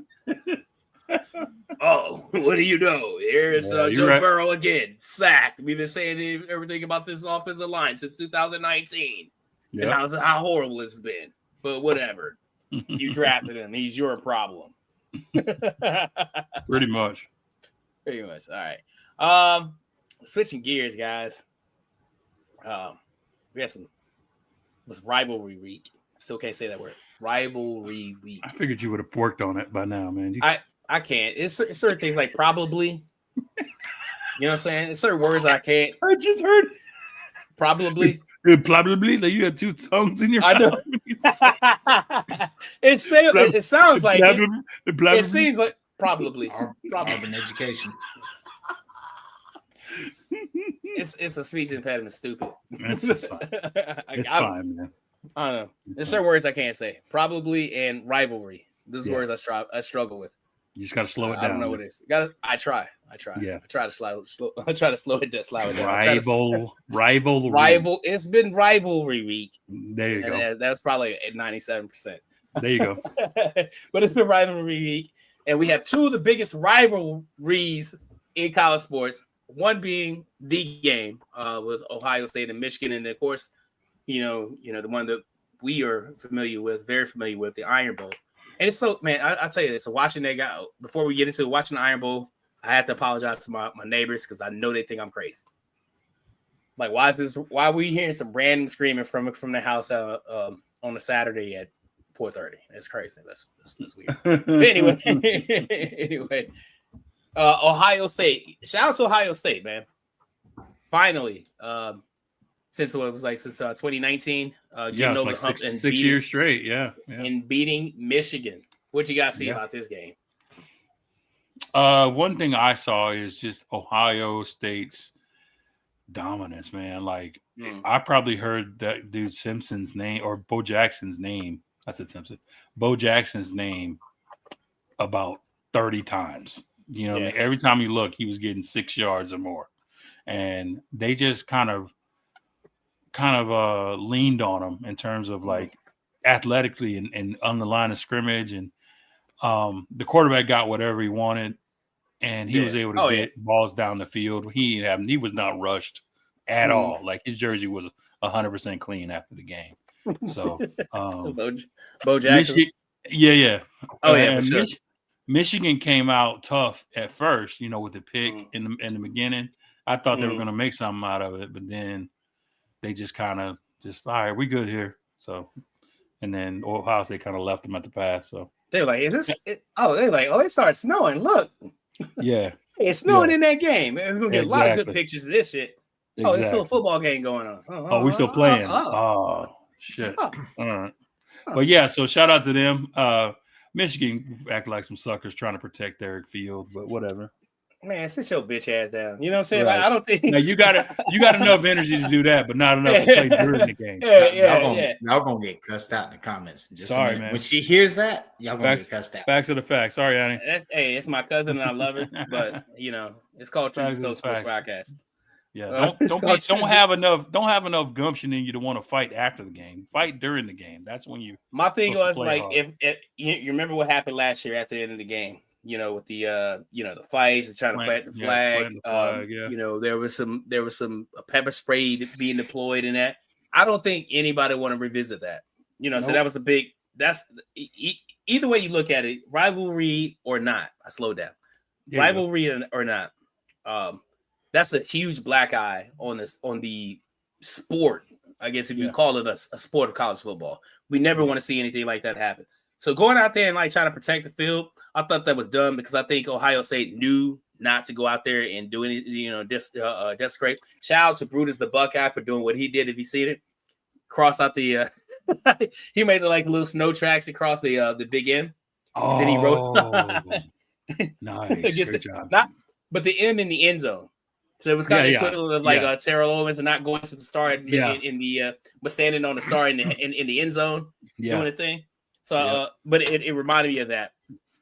Oh, what do you know? Here's Joe Burrow again, sacked. We've been saying everything about this offensive line since 2019. And how horrible it's been. But whatever. You drafted him. He's your problem. Pretty much. All right. Switching gears, guys. We had was rivalry week. Still can't say that word. Rivalry week. I figured you would have worked on it by now, man. I can't. It's certain things like probably. You know what I'm saying? It's certain words I can't. I just heard. Probably. Probably. You had 2 tongues in your mouth. I know. It sounds like it. It seems like probably. Urban education. It's a speech impediment. Stupid. It's just fine. It's fine, man. I don't know. There's certain words I can't say. Probably and rivalry. This is words I struggle with. You just got to slow it down. I don't know what it is. I try. Yeah. I try to slow it down. Rival. It's been rivalry week. There you go. That's probably at 97%. There you go. But it's been rivalry week, and we have two of the biggest rivalries in college sports. One being the game with Ohio State and Michigan, and of course, the one that we are very familiar with, the Iron Bowl. And it's so, man, I'll tell you this. So watching that guy, before we get into watching the Iron Bowl, I have to apologize to my neighbors because I know they think I'm crazy. Like, why are we hearing some random screaming from the house on a Saturday at 4:30? That's crazy. That's weird. But anyway, Ohio State. Shout out to Ohio State, man. Finally, since 2019, getting over the hump and 6 years straight, yeah, and beating Michigan. What you guys see about this game? One thing I saw is just Ohio State's dominance, man. Like I probably heard that dude Simpson's name or Bo Jackson's name. I said Simpson. Bo Jackson's name about 30 times. You know what I mean? Every time you look, he was getting 6 yards or more. And they just kind of leaned on him in terms of like athletically and on the line of scrimmage. And the quarterback got whatever he wanted, and he was able to get balls down the field. He was not rushed at all. Like his jersey was 100% clean after the game. So Bo Jackson. Michigan came out tough at first, with the pick in the beginning. I thought they were going to make something out of it, but then they just all right, we good here. So, and then Ohio State kind of left them at the pass. So they're like, it started snowing. Look. Yeah. It's snowing in that game. We're going to get a lot of good pictures of this shit. Exactly. Oh, there's still a football game going on. We still playing. Oh, shit. All right. But yeah, so shout out to them. Michigan act like some suckers trying to protect their field, but whatever. Man, sit your bitch ass down. You know what I'm saying? Right. Like, I don't think now you got enough energy to do that, but not enough to play during the game. Y'all gonna get cussed out in the comments. Sorry, man. When she hears that, y'all gonna get cussed out. Facts are the facts. Sorry, Annie. It's my cousin and I love her, but it's called Truth Sports Podcast. Yeah, don't have enough gumption in you to want to fight after the game. Fight during the game. That's when you. My thing was like, if you remember what happened last year at the end of the game. With the the fights and trying to plant the flag. There was some pepper spray being deployed in that. I don't think anybody want to revisit that. So that was either way you look at it, rivalry or not. I slowed down. Rivalry or not. That's a huge black eye on the sport. I guess if you call it a sport of college football, we never want to see anything like that happen. So going out there and like trying to protect the field, I thought that was dumb because I think Ohio State knew not to go out there and do anything, desecrate. Shout out to Brutus the Buckeye for doing what he did. If you see it, cross out the, he made like little snow tracks across the big M. Oh, then he wrote, nice, good job. But the M in the end zone. So it was kind of equivalent of like Terrell Owens and not going to the star but standing on the star in the end zone doing the thing. So, but it reminded me of that.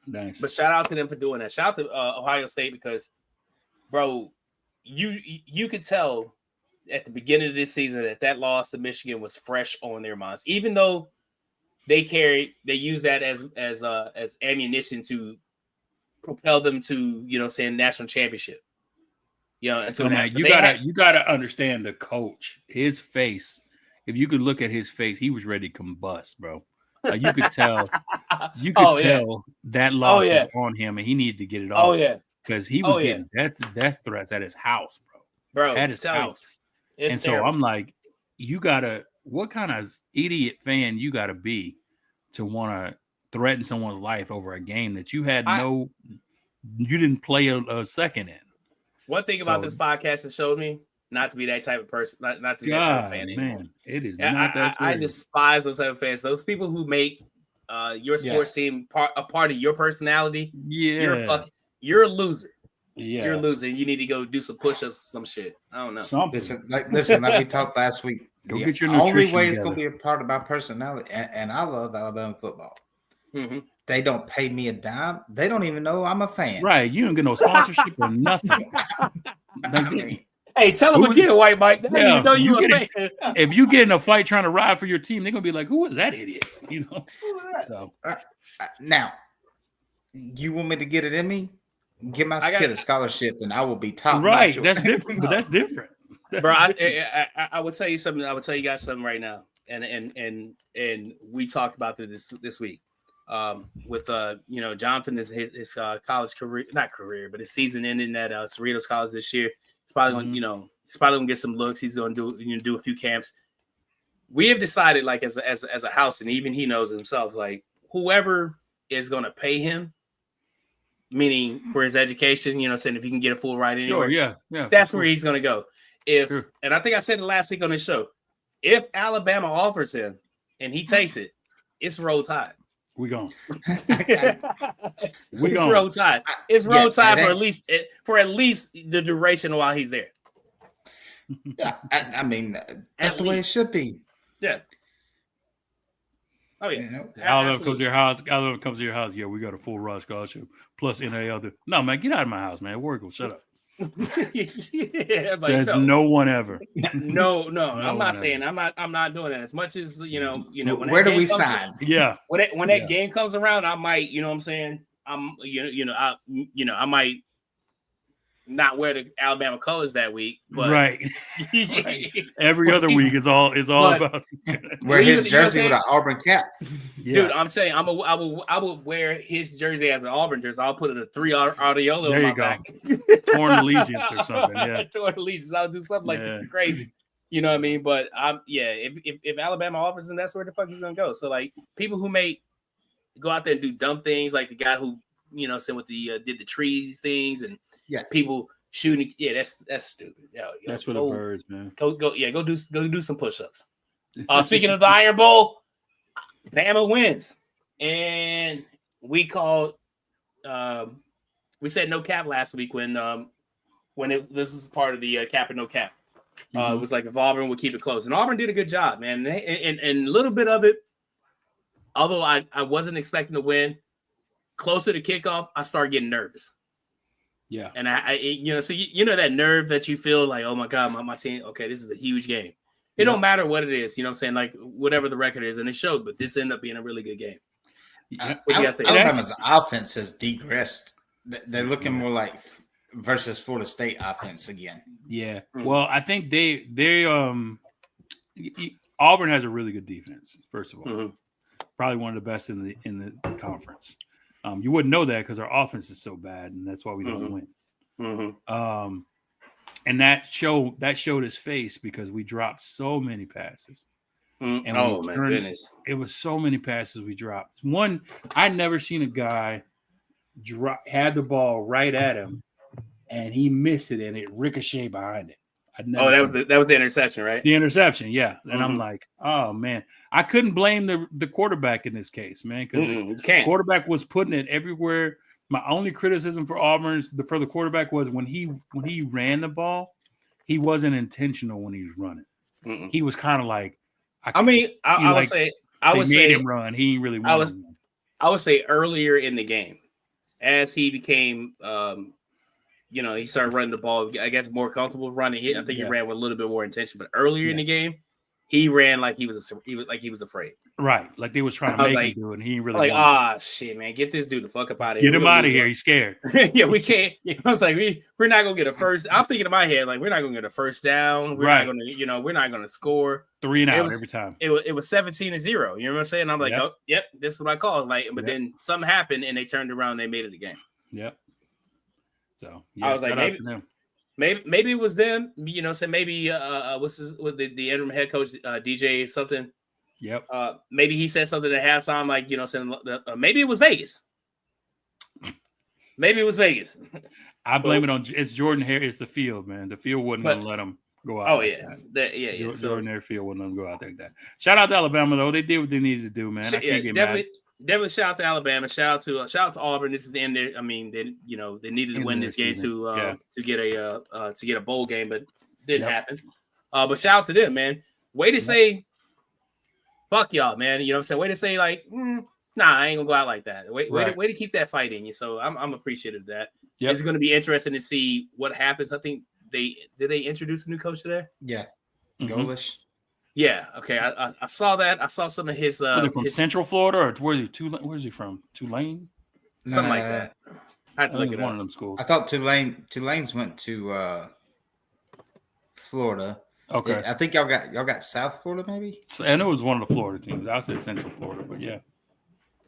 Nice. But shout out to them for doing that. Shout out to Ohio State because, bro, you could tell at the beginning of this season that loss to Michigan was fresh on their minds, even though they use that as ammunition to propel them to national championship. You gotta understand the coach. His face. If you could look at his face, he was ready to combust, bro. You could tell. You could tell that loss was on him, and he needed to get it off. Because he was getting death threats at his house, bro. At his house. And terrible. So I'm like, what kind of idiot fan you gotta be to want to threaten someone's life over a game that you had you didn't play a second in. One thing about this podcast that showed me not to be that type of person, not to be that type of fan anymore. Man, it is not that serious. I despise those type of fans. Those people who make your sports team a part of your personality. Yeah, you're a loser. Yeah, you're a loser. And you need to go do some push-ups or some shit. I don't know. Listen, like we talked last week. Go get your only way it's gonna be a part of my personality, and I love Alabama football. Mm-hmm. They don't pay me a dime. They don't even know I'm a fan. Right. You don't get no sponsorship or nothing. Hey, tell them again, White Mike. They don't even know you a fan. If you get in a fight trying to ride for your team, they're gonna be like, "Who is that idiot?" You know. So now, you want me to get it in me? Give my kid a scholarship, and I will be top. Right. That's different. But that's different, bro. I would tell you something. I would tell you guys something right now. And we talked about this week. With Jonathan his college career, not career, but his season ending at Cerritos College this year. He's probably going, he's probably gonna get some looks. He's going to do a few camps. We have decided, like as a house, and even he knows himself, like whoever is going to pay him, meaning for his education, saying if he can get a full ride anywhere, yeah, that's where he's going to go. And I think I said it last week on the show, if Alabama offers him and he takes it, it's roll tide. We gone. It's roll tide. It's roll tide for at least the duration while he's there. Yeah, I mean that's the way it should be. Yeah. Oh yeah. Alabama comes to your house. Alabama comes to your house. Yeah, we got a full ride scholarship plus NIL. No, man, get out of my house, man. Work. Shut up. There's no one ever. No, I'm not saying I'm not doing that. As much as when where do we sign? When that game comes around, I might, what I'm saying, I might not wear the Alabama colors that week, but right. Every other week is all about wear his jersey with an Auburn cap. Dude, I'm saying I would wear his jersey as an Auburn jersey. I'll put a 3 Audiolo on my back. Torn allegiance or something. Yeah. Torn allegiance. I'll do something like crazy. You know what I mean? But if Alabama offers him, that's where the fuck he's gonna go. So like people who may go out there and do dumb things, like the guy who said with the did the trees things and people shooting. Yeah, that's stupid. That's for the birds, man. Go do some push-ups. Speaking of the Iron Bowl, Bama wins, and we called. We said no cap last week when this was part of the cap and no cap. It was like if Auburn would keep it close, and Auburn did a good job, man. And a little bit of it, although I wasn't expecting to win, closer to kickoff, I started getting nervous. Yeah, and so that nerve that you feel like, oh my god, my team, okay, this is a huge game. It don't matter what it is, what I'm saying, like whatever the record is, and it showed. But this ended up being a really good game. Alabama's offense has degressed. They're looking more like versus Florida State offense again. Yeah. Well, I think Auburn has a really good defense. First of all, probably one of the best in the conference. You wouldn't know that because our offense is so bad, and that's why we don't win. And that showed his face because we dropped so many passes. And my goodness, it was so many passes we dropped. One, I'd never seen a guy had the ball right at him, and he missed it, and it ricocheted behind it. That was the interception, right? The interception, yeah. And I'm like, oh man, I couldn't blame the quarterback in this case, man, because the quarterback was putting it everywhere. My only criticism for for the quarterback was when he ran the ball, he wasn't intentional when he was running. He was kind of like, I would say him run. He ain't really. I would say earlier in the game, as he became. He started running the ball, I guess, more comfortable running. I think he ran with a little bit more intention. But earlier in the game, he ran like he was afraid. Right, like they was trying to make him do it, and he ain't really like, shit, man, get this dude the fuck up out of here. Get him out of here. He's scared. Yeah, we can't. I was like, we're not gonna get a first. I'm thinking in my head, like, we're not gonna get a first down. We're not gonna score 3 and out every time. It was 17-0. You know what I'm saying? I'm like, oh, yep, this is what I call it. Like, but then something happened, and they turned around, and they made it a game. Yep. So I was like, maybe it was them. So maybe what's the interim head coach DJ something. Yep. Maybe he said something at halftime, like saying maybe it was Vegas. Maybe it was Vegas. I blame it on it's Jordan Hare. It's the field, man. The field wouldn't let him go out. Oh yeah, Jordan Hare field wouldn't let him go out like that. Shout out to Alabama though. They did what they needed to do, man. I can't get mad. Definitely shout out to Alabama. Shout out to Auburn. This is the end there. I mean, they needed to win this game to get a bowl game, but didn't happen. But shout out to them, man. Way to say fuck y'all, man. You know what I'm saying? Way to say like Nah, I ain't gonna go out like that. Way to keep that fight in you. So I'm appreciative of that. Yep. It's gonna be interesting to see what happens. I think did they introduce a new coach today? Yeah, Golish. Yeah. Okay. I saw that. I saw some of his. From Central Florida, or where's he from? Tulane. Something like that. I have to look at one of them schools. I thought Tulane's went to Florida. Okay. I think y'all got South Florida, maybe. I know it was one of the Florida teams. I said Central Florida, but yeah,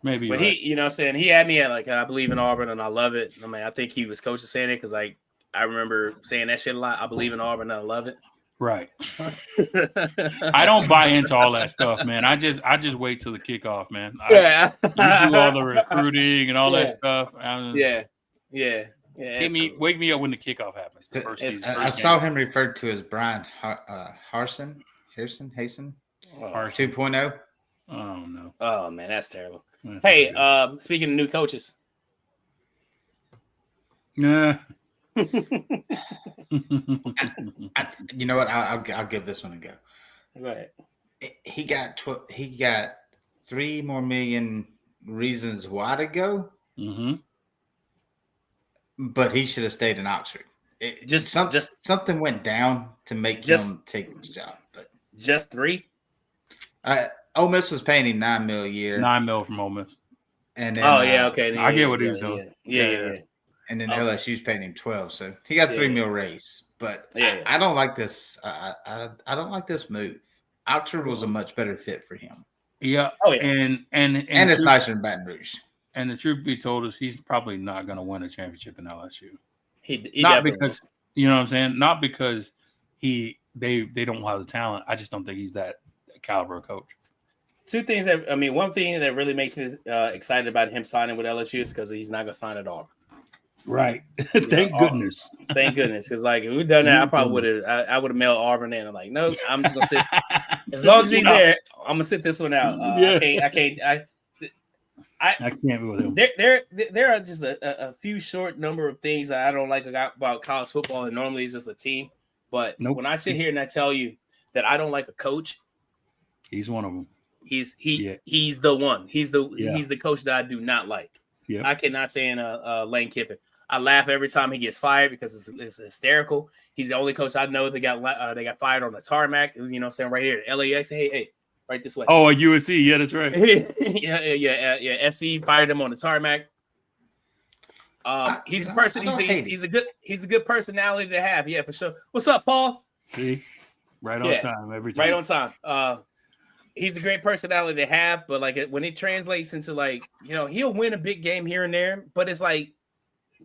maybe. But he, saying he had me at like I believe in Auburn and I love it. I mean, I think he was coach saying it because I remember saying that shit a lot. I believe in Auburn and I love it. Right. I don't buy into all that stuff, man. I just wait till the kickoff, man. You do all the recruiting and all that stuff. Yeah. Wake me up when the kickoff happens. I saw him referred to as Brian Harsin 2.0. Oh no. Oh man, that's terrible. Hey, speaking of new coaches. Nah. You know what? I'll give this one a go. Right. He got 3 more million reasons why to go. Mm-hmm. But he should have stayed in Oxford. Something went down to make him take the job. But just 3. Ole Miss was paying him $9 million a year. $9 million from Ole Miss. And then, okay. I get what he was doing. Yeah. And then LSU's paying him 12, so he got $3 million raise. But I don't like this. I don't like this move. Oxford was a much better fit for him. Yeah. Oh yeah. And it's nicer than Baton Rouge. And the truth be told is he's probably not going to win a championship in LSU. He not because you know what I'm saying. Not because they don't have the talent. I just don't think he's that caliber of coach. One thing that really makes me excited about him signing with LSU is because he's not going to sign at Auburn. Right. Thank goodness. Thank goodness. Because like if we've done that, I probably would have. I would have mailed Auburn in. I'm like, no, I'm just gonna sit. As long as he's there, I'm gonna sit this one out. I can't be with him. There are just a few short number of things that I don't like about college football, and normally it's just a team. But when I sit here and I tell you that I don't like a coach, he's one of them. He's the one. He's the coach that I do not like. Yep. I cannot stand Lane Kiffin. I laugh every time he gets fired because it's hysterical. He's the only coach I know that got fired on the tarmac. You know what I'm saying? Right here at LAX. Hey, right this way. Oh, at USC. Yeah, that's right. yeah. SC fired him on the tarmac. He's a person. He's a good personality to have. Yeah, for sure. What's up, Paul? See, right on time every time. Right on time. He's a great personality to have, but like when it translates into like he'll win a big game here and there, but it's like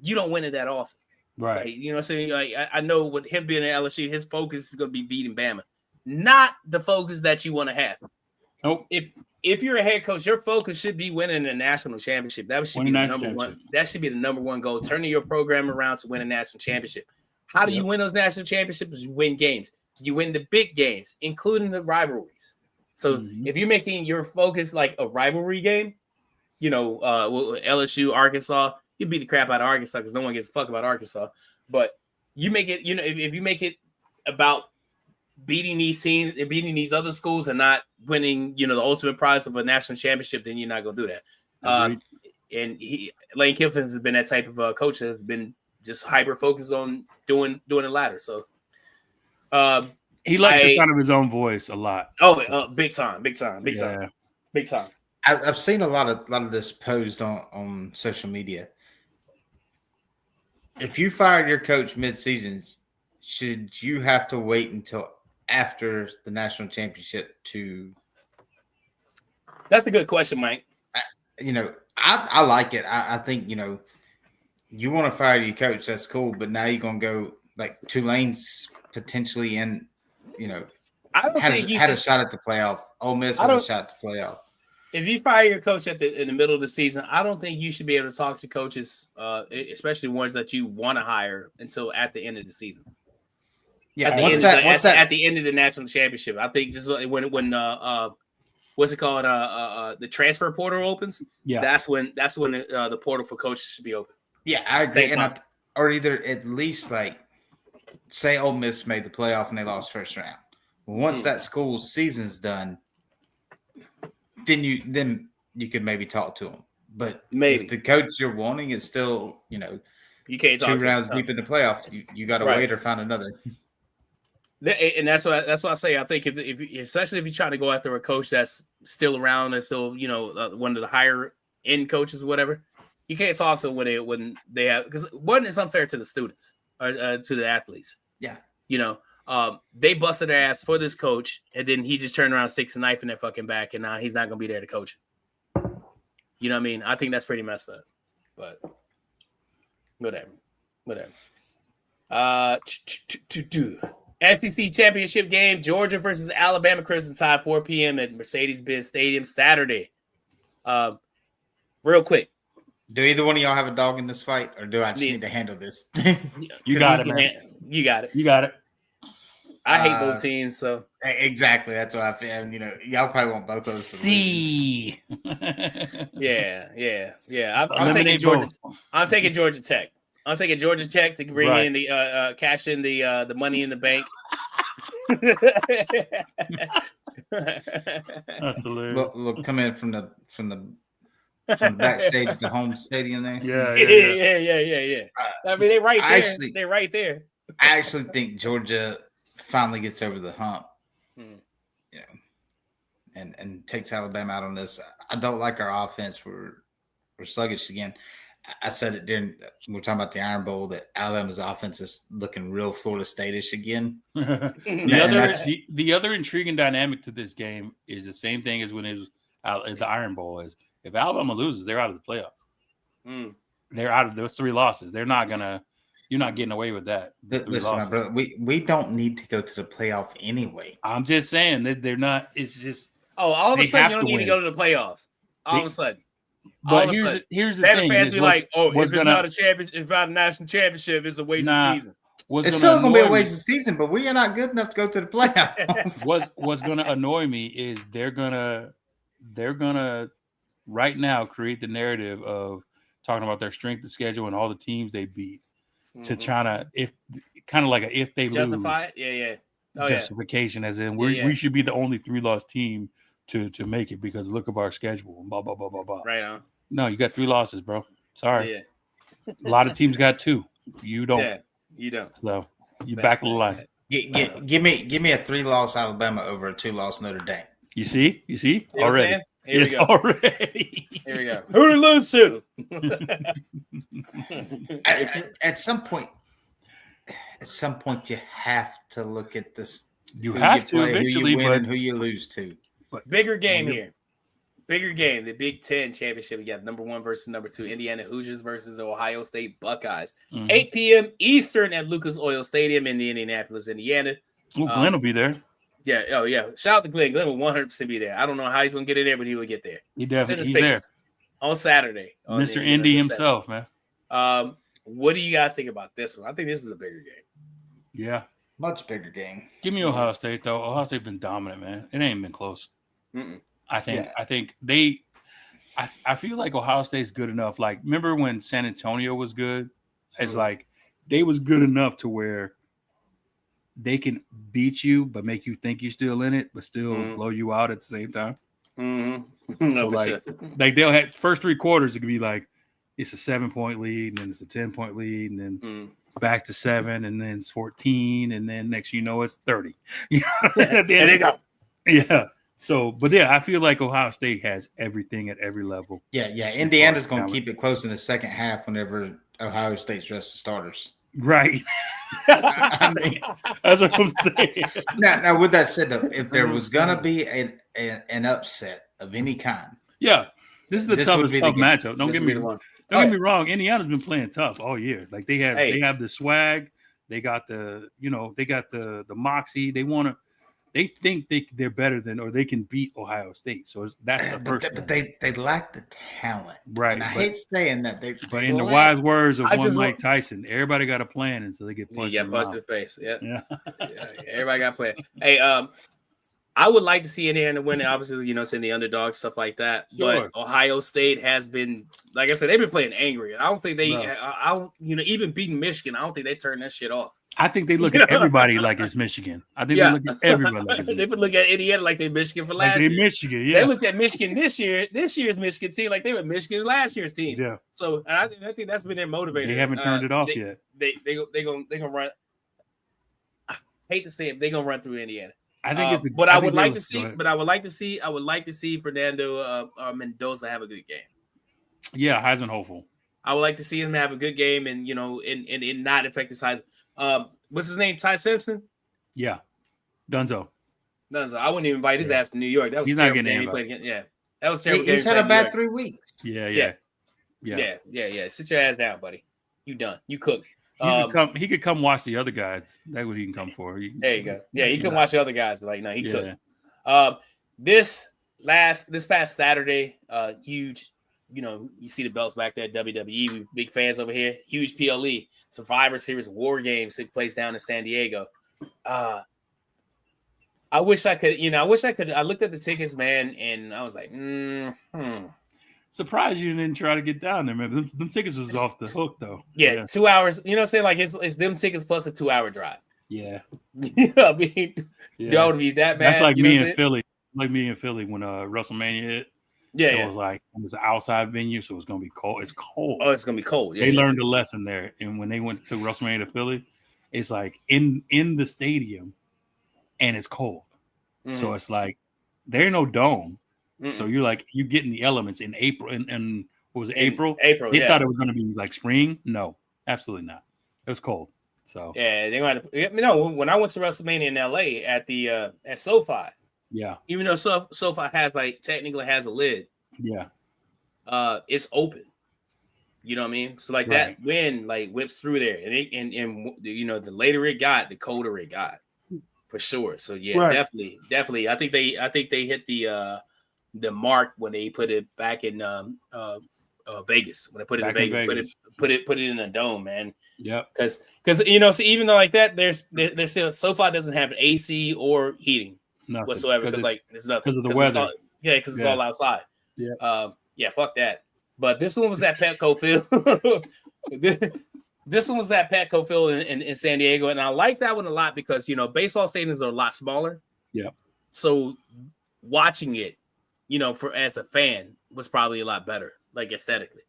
you don't win it that often. Right. You know what I'm saying? Like I know with him being at LSU, his focus is going to be beating Bama, not the focus that you want to have. Nope. If you're a head coach, your focus should be winning a national championship. That should be the number one. That should be the number one goal. Turning your program around to win a national championship. How do you win those national championships? You win games. You win the big games, including the rivalries. So if you're making your focus like a rivalry game, LSU, Arkansas, you beat the crap out of Arkansas because no one gives a fuck about Arkansas. But you make it, if you make it about beating these teams and beating these other schools and not winning, the ultimate prize of a national championship, then you're not going to do that. And Lane Kiffin has been that type of coach that has been just hyper focused on doing the latter. So he lectures kind of his own voice a lot. Oh, big time. I've seen a lot of this posed on social media. If you fire your coach mid-season, should you have to wait until after the national championship to? That's a good question, Mike. I like it. I think you want to fire your coach, that's cool, but now you're gonna go like Tulane's potentially in. I don't think you had a shot at the playoff. Ole Miss has a shot at the playoff. If you fire your coach in the middle of the season, I don't think you should be able to talk to coaches, especially ones that you want to hire, until at the end of the season. Yeah, at the end of the national championship, I think just like when what's it called? The transfer portal opens. Yeah, that's when the portal for coaches should be open. Yeah, I agree. Or either at least like say Ole Miss made the playoff and they lost first round. Once that school's season's done, then you could maybe talk to him. But maybe if the coach you're wanting is still, you can't talk 2 rounds deep in the playoffs, you got to wait or find another. And that's what I say. I think if especially if you're trying to go after a coach that's still around and still one of the higher end coaches or whatever, you can't talk to them when they have, because one, is unfair to the students or to the athletes. Yeah, they busted their ass for this coach, and then he just turned around and sticks a knife in their fucking back, and now he's not gonna be there to coach. You know what I mean? I think that's pretty messed up. But whatever. SEC championship game, Georgia versus Alabama Crimson Tide, 4 p.m. at Mercedes-Benz Stadium Saturday. Real quick. Do either one of y'all have a dog in this fight, or do I just need to handle this? You got it, man. You got it. You got it. I hate both teams, so exactly. That's what I feel. Y'all probably want both of those to lose. Yeah. I'm taking Georgia. I'm taking Georgia Tech. I'm taking Georgia Tech to bring in the cash in the money in the bank. That's hilarious. Look, come in from the backstage to home stadium there. Yeah. I mean, they're right there. They're right there. I actually think Georgia finally gets over the hump, and takes Alabama out on this. I don't like our offense. We're sluggish again. I said it during we're talking about the Iron Bowl that Alabama's offense is looking real Florida State-ish again. The other intriguing dynamic to this game is the same thing as when it was as the Iron Bowl is. If Alabama loses, they're out of the playoffs. They're out of those 3 losses. They're not gonna. You're not getting away with that. Listen, my brother, we don't need to go to the playoff anyway. I'm just saying that they're not. It's just all of a sudden you don't need to go to the playoffs. All of a sudden. But here's the thing: fans be like, if it's not a championship, if not a national championship, it's a waste of season. It's still going to be a waste of season, but we are not good enough to go to the playoffs. What's going to annoy me is they're gonna right now create the narrative of talking about their strength of schedule and all the teams they beat to try to if they justify lose, it, justification as in we should be the only 3-loss team to make it because look at our schedule and blah blah blah blah blah. Right on. No, you got 3 losses, bro. Sorry. Yeah. A lot of teams got 2. You don't. Yeah, you don't. So you back of the line. Give me a 3-loss Alabama over a 2-loss Notre Dame. You see already. Here we go. Already. Here we go. Who to lose to? At some point, you have to look at this. You have to eventually, who you win and who you lose to. But bigger game here. Bigger game. The Big Ten championship. We got number 1 versus number 2. Indiana Hoosiers versus Ohio State Buckeyes. 8 p.m. Eastern at Lucas Oil Stadium in Indianapolis, Indiana. Glenn will be there. Yeah. Oh, yeah. Shout out to Glenn. Glenn will 100% be there. I don't know how he's going to get in there, but he will get there. He definitely he's there. On Saturday. Mr. Indy himself, man. What do you guys think about this one? I think this is a bigger game. Yeah. Much bigger game. Give me Ohio State, though. Ohio State's been dominant, man. It ain't been close. I think I feel like Ohio State's good enough. Like, remember when San Antonio was good? It's like they was good enough to where they can beat you, but make you think you're still in it, but still blow you out at the same time. So like they'll have first 3 quarters, it could be like it's a 7-point lead, and then it's a 10-point lead, and then back to 7, and then it's 14, and then next you know it's 30. And they go. Yeah. So, but yeah, I feel like Ohio State has everything at every level. Yeah. Indiana's going to keep it close in the second half whenever Ohio State's rest the starters. Right. I mean, that's what I'm saying. Now, with that said, though, if there was going to be an upset of any kind, this is the tough matchup. Don't get me wrong. Indiana's been playing tough all year. Like they have the swag, they got the moxie. They think they're better than, or they can beat Ohio State. So that's the first. But they lack the talent, right? And I hate saying that. But in the wise words of Mike Tyson, everybody got a plan until they get punched in the face. Yeah. Yeah. Everybody got a plan. Hey, I would like to see Indiana win. Obviously, it's in the underdog, stuff like that. Sure. But Ohio State has been, like I said, they've been playing angry. I don't think I don't, even beating Michigan, I don't think they turned that shit off. I think they look at everybody like it's Michigan. I think they look at everybody like it's Michigan. They've been looking at Indiana like they're Michigan for last year. Michigan, yeah. They looked at Michigan this year's Michigan team like they were Michigan's last year's team. Yeah. So, and I think that's been their motivator. They haven't turned it off yet. They gonna run. I hate to say it, they're gonna run through Indiana. I think it's. I would like to see Fernando Mendoza have a good game. Yeah, Heisman hopeful. I would like to see him have a good game and and not affect his Heisman. What's his name? Ty Simpson? Yeah. Dunzo. I wouldn't even invite his ass to New York. That was he's terrible not getting game he played against. Yeah. That was terrible. He's had a bad 3 weeks. Yeah. Sit your ass down, buddy. You done. You cooked. He could come watch the other guys. That's what he can come for. There you go. Yeah, he can watch the other guys, but no, he couldn't. This past Saturday, huge. You see the belts back there at WWE. We big fans over here. Huge PLE Survivor Series War Games took place down in San Diego. I wish I could. I looked at the tickets, man, and I was like, Surprised you didn't try to get down there, man. Them tickets was off the hook, though. Yeah, 2 hours. You know what I'm saying? Like it's them tickets plus a 2 hour drive. Yeah. I mean, y'all would be that bad. That's like me in Philly. Like me in Philly when WrestleMania hit. Yeah, it was like it was an outside venue, so it's gonna be cold. It's cold. Oh, it's gonna be cold. They learned a lesson there, and when they went to WrestleMania to Philly, it's like in the stadium, and it's cold. Mm-hmm. So it's like there ain't no dome, so you're getting the elements in April. And what was it, April? April. They thought it was gonna be like spring. No, absolutely not. It was cold. So yeah, they wanted to. When I went to WrestleMania in LA at the at SoFi. Yeah. Even though SoFi technically has a lid. Yeah. It's open. You know what I mean? So that wind whips through there, and the later it got, the colder it got, for sure. So yeah, definitely. I think they hit the mark when they put it back in Vegas. When they put it in Vegas, put it in a dome, man. Yeah. Because so even though like that, there's still SoFi doesn't have AC or heating. Nothing whatsoever because it's nothing because of the weather. Because it's all outside. Yeah, fuck that. But this one was at Petco Field. This one was at Petco Field in San Diego, and I like that one a lot because baseball stadiums are a lot smaller. Yeah. So watching it, for as a fan was probably a lot better, like aesthetically.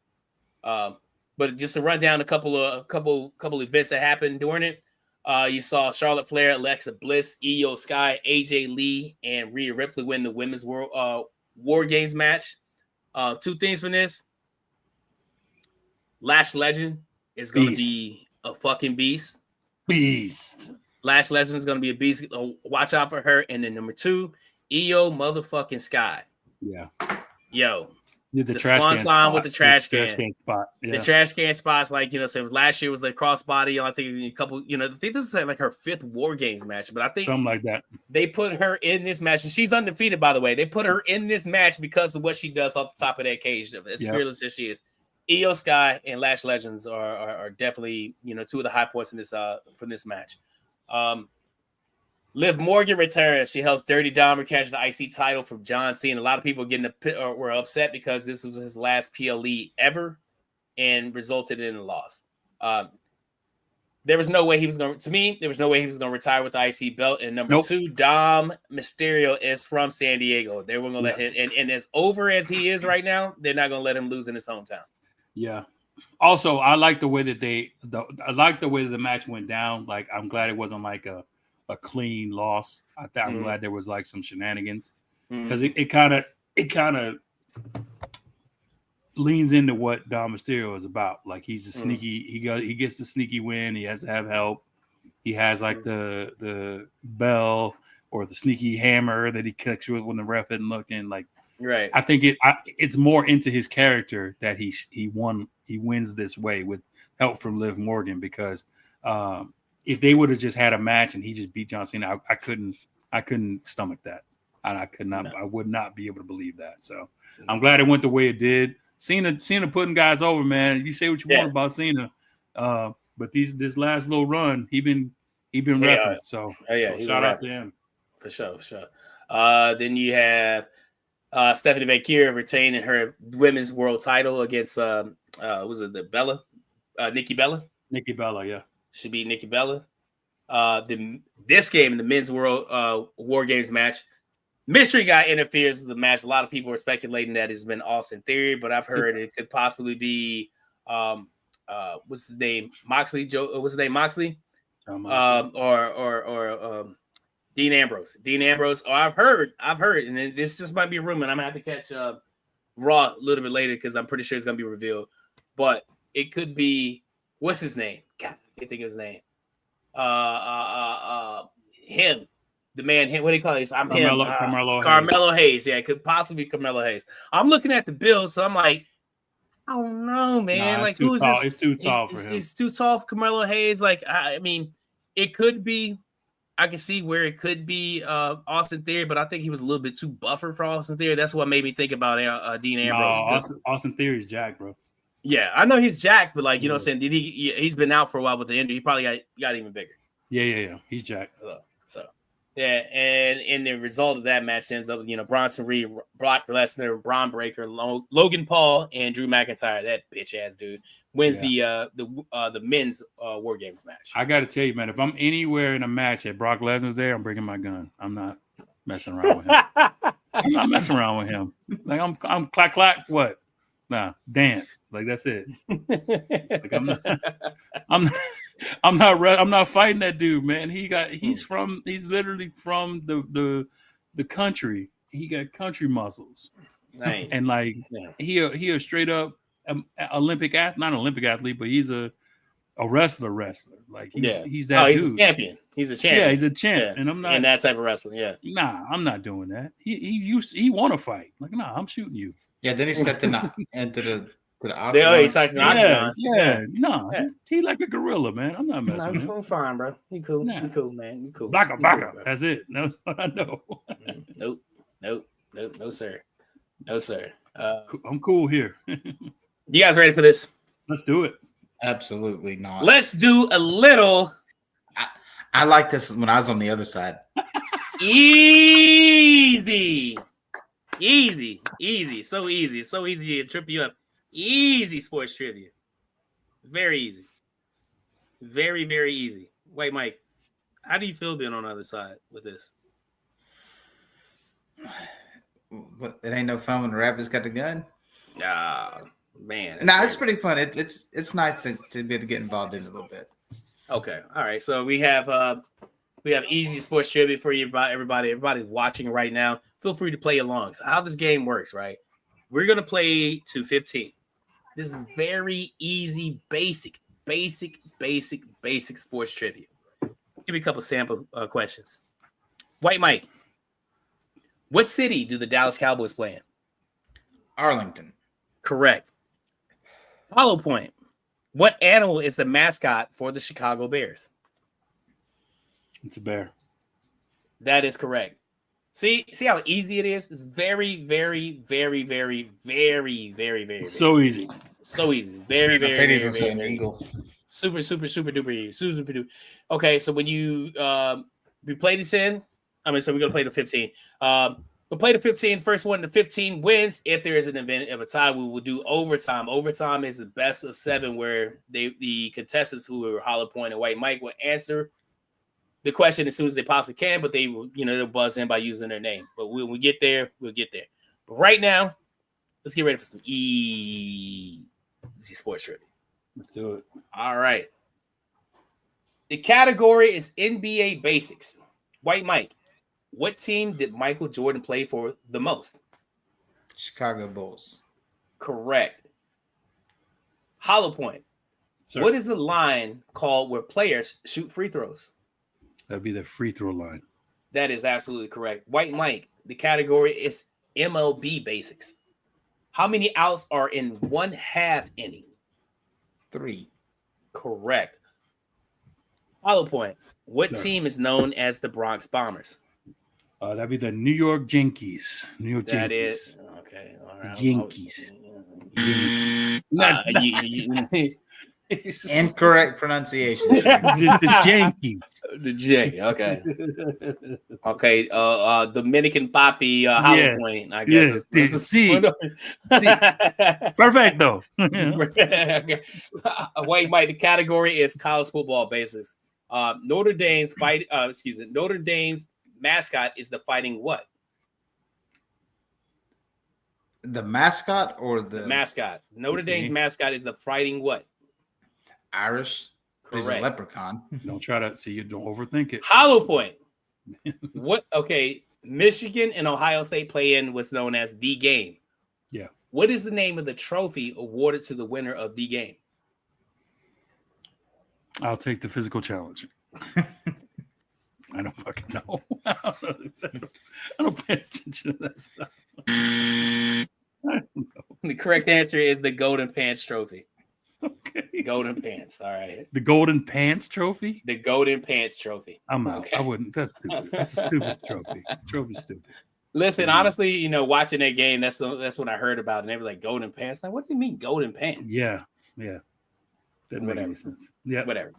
But just to run down a couple events that happened during it. You saw Charlotte Flair, Alexa Bliss, Io Sky, AJ Lee, and Rhea Ripley win the Women's War Games match. 2 things from this. Lash Legend is going to be a fucking beast. Lash Legend is going to be a beast. Watch out for her. And then number 2, Io motherfucking Sky. Yeah. Yo. The swan song with the trash can spot. Yeah. The trash can spots, so last year was like crossbody. I think a couple, I think this is like her 5th War Games match, but I think something like that. They put her in this match, and she's undefeated, by the way. They put her in this match because of what she does off the top of that cage, as fearless as she is. Io Sky and Lash Legends are definitely 2 of the high points in this from this match. Liv Morgan returns. She helps Dirty Dom catch the IC title from John Cena. A lot of people were upset because this was his last PLE ever and resulted in a loss. There was no way he was going to retire with the IC belt. And number 2, Dom Mysterio is from San Diego. They were going to let him, and as over as he is right now, they're not going to let him lose in his hometown. Yeah. Also, I like the way that the match went down. Like, I'm glad it wasn't like a clean loss. I'm glad there was like some shenanigans because it kind of leans into what Dom Mysterio is about. Like he's a sneaky, he gets the sneaky win. He has to have help. He has like the bell or the sneaky hammer that he kicks with when the ref isn't looking. Like, right. I think it's more into his character that he wins this way with help from Liv Morgan because if they would have just had a match and he just beat John Cena, I couldn't stomach that. And I could not, I would not be able to believe that. So I'm glad it went the way it did. Cena putting guys over, man. You say what you want about Cena, but this last little run, he been repping. So shout out to him for sure. Then you have Stephanie McKeer retaining her women's world title against was it the Bella? Nikki Bella? Nikki Bella, yeah. Should be Nikki Bella. This game in the men's world War Games match, mystery guy interferes with the match. A lot of people are speculating that it's been Austin Theory, but I've heard it could possibly be what's his name? Moxley. What's his name? Moxley? Or Dean Ambrose. Dean Ambrose. Oh, I've heard, and then this just might be a rumor, and I'm gonna have to catch Raw a little bit later because I'm pretty sure it's gonna be revealed. But it could be what's his name? God, I can't think of his name. Him, the man. Him. What do you call it? I'm Carmelo Hayes. Yeah, it could possibly be Carmelo Hayes. I'm looking at the bill, so I'm like, I don't know, man. Like, who is this? It's too tall for him. It's too tall for Carmelo Hayes. Like, I mean, it could be. I can see where it could be Austin Theory, but I think he was a little bit too buffer for Austin Theory. That's what made me think about Dean Ambrose. No, Austin Theory's jacked, bro. Yeah, I know he's jacked, but like, you know what I'm saying? He's been out for a while with the injury. He probably got even bigger. Yeah. He's jacked. So, yeah, and in the result of that match ends up, Bronson Reed, Brock Lesnar, Braun Breaker, Logan Paul, and Drew McIntyre. That bitch ass dude wins the men's War Games match. I got to tell you, man, if I'm anywhere in a match that Brock Lesnar's there, I'm bringing my gun. I'm not messing around with him. I'm not messing around with him. Like I'm clack. What? Nah, dance. Like that's it. Like I'm not fighting that dude, man. He's literally from the country. He got country muscles. Nice. And like he a straight up Olympic athlete, not an Olympic athlete, but he's a wrestler. Like he's that he's dude. A champion. He's a champion. Yeah, he's a champ. Yeah. And I'm not in that type of wrestling. Yeah. Nah, I'm not doing that. He want to fight. Like, nah, I'm shooting you. Yeah, then he stepped into the octagon. He's like No, he like a gorilla, man. I'm not messing with him. I'm fine, bro. He cool. Nah. He cool, man. You cool. Baka. That's it. No, I know. Nope, no, sir. No, sir. I'm cool here. You guys ready for this? Let's do it. Absolutely not. Let's do a little. I like this when I was on the other side. Easy. So easy. It's so easy to trip you up. Easy sports trivia. Very easy. Very, very easy. Wait, Mike, how do you feel being on the other side with this? But it ain't no fun when the rabbit's got the gun. Nah, man. It's pretty fun. It's nice to be able to get involved in it a little bit. Okay, all right. So we have easy sports trivia for you, everybody watching right now. Feel free to play along. So how this game works, right? We're gonna play to 15. This is very easy, basic sports trivia. Give me a couple sample questions. White Mike, what city do the Dallas Cowboys play in? Arlington. Correct. Hollow Point. What animal is the mascot for the Chicago Bears? It's a bear. That is correct. See how easy it is? It's very, very, very, very, very, very, very, so easy. So easy. Very, very, very, very, super duper easy. Super duper. Okay, so when we play this in, so we're gonna play the 15. We'll play the 15. First one to 15 wins. If there is an event of a tie, we will do overtime. Overtime is the best of 7, where the contestants who are Hollow Point and White Mike will answer the question as soon as they possibly can, but they will, they'll buzz in by using their name. But when we get there, we'll get there. But right now, let's get ready for some easy sports trivia. Let's do it. All right. The category is NBA basics. White Mike, what team did Michael Jordan play for the most? Chicago Bulls. Correct. Hollow Point. Sir. What is the line called where players shoot free throws? That'd be the free throw line. That is absolutely correct. White Mike, the category is MLB basics. How many outs are in 1/2 inning? 3. Correct. Hollow Point, what team is known as the Bronx Bombers? That'd be the New York Yankees. That is okay. All right. Yankees. Incorrect pronunciation. The Yankees. The J. Okay. Okay. Dominican Papi Hollow Point. I guess. See. Perfecto. Okay. White Mike. The category is college football basics. Notre Dame's Notre Dame's mascot is the Fighting what? The mascot or the mascot? Notre Dame's mascot is the Fighting what? Irish. Correct. He's a leprechaun. Don't try to see. You don't overthink it. Hollow Point. What? Okay. Michigan and Ohio State play in what's known as the game. Yeah. What is the name of the trophy awarded to the winner of the game? I'll take the physical challenge. I don't fucking know. I don't pay attention to that stuff. I don't know. The correct answer is the Golden Pants Trophy. Okay. Golden Pants. All right. The Golden Pants Trophy? The Golden Pants Trophy. I'm out. Okay. I wouldn't. That's stupid. That's a stupid trophy. Trophy's stupid. Listen, honestly, watching that game, that's when I heard about it. And they were like, Golden Pants. Like, what do you mean Golden Pants? Yeah. Doesn't make any sense. Yeah. Whatever.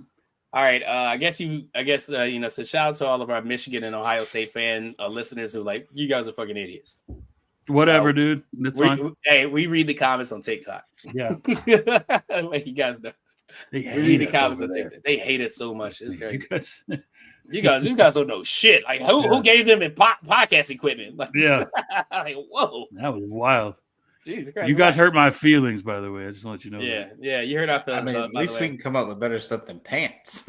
All right. So shout out to all of our Michigan and Ohio State fan listeners who like, you guys are fucking idiots. Whatever, dude. That's fine. We read the comments on TikTok. Yeah. Like you guys know. We read the comments on TikTok. They hate us so much. It's you guys don't know shit. Like who gave them podcast equipment? Like, like whoa. That was wild. Jesus Christ. You guys hurt my feelings, by the way. I just want to let you know. Yeah, you heard our feelings. At least we can come up with better stuff than pants.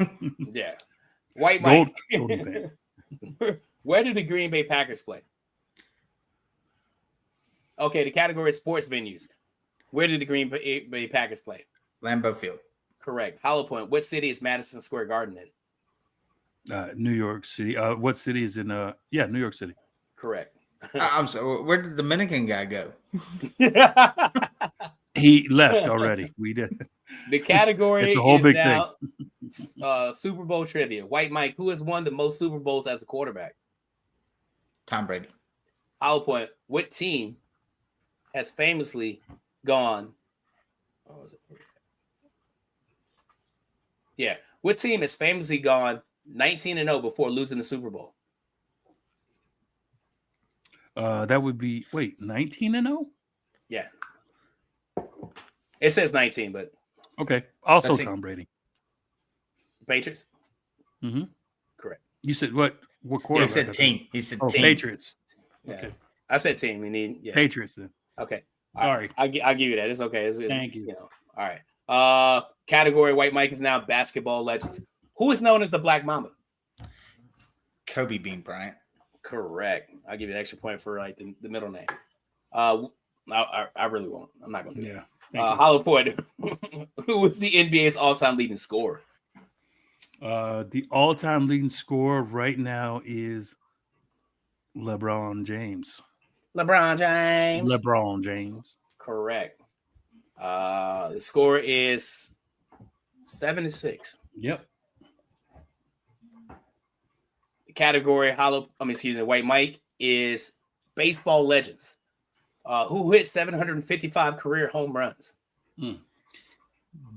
Yeah. White Mike. Golden pants. Where did the Green Bay Packers play? Okay, the category is sports venues. Where did the Green Bay Packers play? Lambeau Field. Correct. Hollow Point. What city is Madison Square Garden in? New York City. What city is in? New York City. Correct. I'm sorry. Where did the Dominican guy go? He left already. We did. The category it's a whole is big now Super Bowl trivia. White Mike, who has won the most Super Bowls as a quarterback? Tom Brady. Hollow Point. What team has famously gone? Yeah. What team has famously gone 19-0 before losing the Super Bowl? That would be 19-0. Yeah. It says 19, but okay. Also, Tom Brady. Patriots. Mm-hmm. Correct. You said what? What quarterback? He said team. He said team. Patriots. Yeah. Okay. I said team. Patriots then. Okay. Sorry. I'll give you that. It's okay. Thank you. All right. Category White Mike is now basketball legends. Who is known as the Black Mamba? Kobe Bean Bryant. Correct. I'll give you an extra point for like the middle name. I really won't. I'm not gonna do that. Hollow Point. Who was the NBA's all-time leading scorer? The all-time leading scorer right now is LeBron James. LeBron James. Correct. The score is 7-6. Yep. The category White Mike is baseball legends. Who hit 755 career home runs?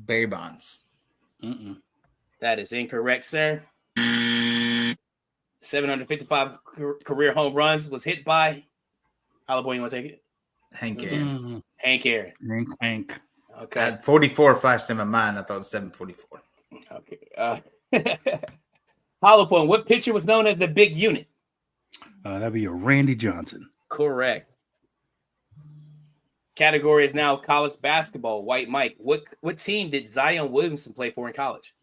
Barry Bonds. That is incorrect, sir. 755 career home runs was hit by. Hollow, you want to take it? Hank Aaron. Hank Aaron. Hank. Okay. I had 44 flashed in my mind. I thought it was 744. Okay. Hollow Point. What pitcher was known as the big unit? That'd be a Randy Johnson. Correct. Category is now college basketball. White Mike. What team did Zion Williamson play for in college?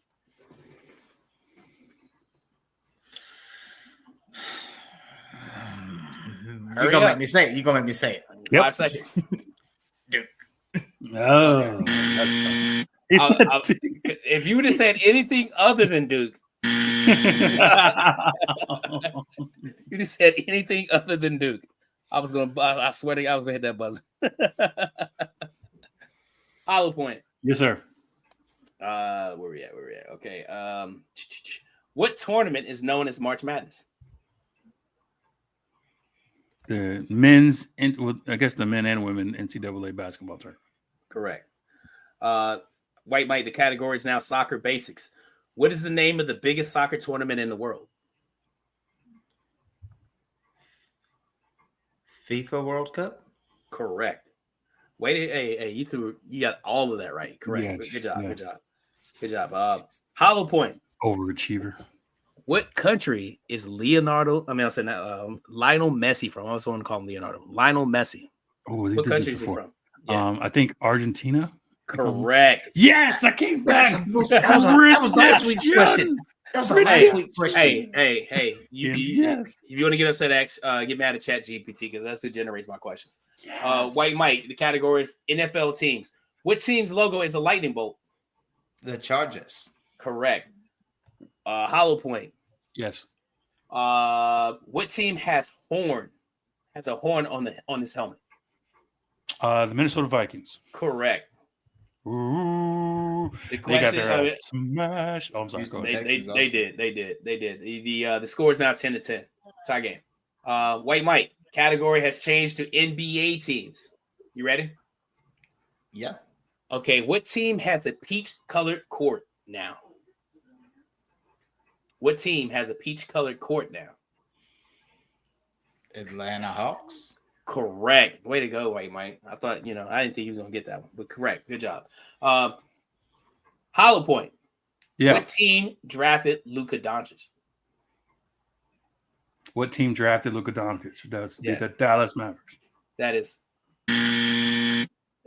You're gonna make me say it. Yep. 5 seconds. Duke. Oh, if you would have said anything other than Duke, you'd have said anything other than Duke. I swear to God, I was gonna hit that buzzer. Hollow Point. Yes, sir. Where we at? Okay. What tournament is known as March Madness? The men's, I guess the men and women NCAA basketball tournament. Correct. White Mike, the category is now soccer basics. What is the name of the biggest soccer tournament in the world? FIFA World Cup. Correct. Wait, hey, you got all of that right. Correct. Yeah, Good job. yeah. Good job. Hollow point. Overachiever. What country is Lionel Messi from? I also want to call him Leonardo. Lionel Messi. Oh, what country is he from? Yeah. I think Argentina. Correct. Yes, I came back. That was last week's question. That was last week's question. Hey. If you want to get upset, get mad at Chat GPT because that's who generates my questions. Yes. White Mike, the category is NFL teams. What team's logo is a lightning bolt? The Chargers. Correct. Hollow point. Yes. What team has a horn on his helmet? The Minnesota Vikings. Correct. Ooh, they got their ass smashed. Oh, I'm sorry. They did. The score is now 10-10. Tie game. White Mike, category has changed to NBA teams. You ready? Yeah. Okay. What team has a peach-colored court now? What team has a peach-colored court now? Atlanta Hawks. Correct. Way to go, White Mike. I thought, I didn't think he was going to get that one, but correct. Good job. Hollow point. Yeah. What team drafted Luka Doncic? What team drafted Luka Doncic? The Dallas Mavericks. That is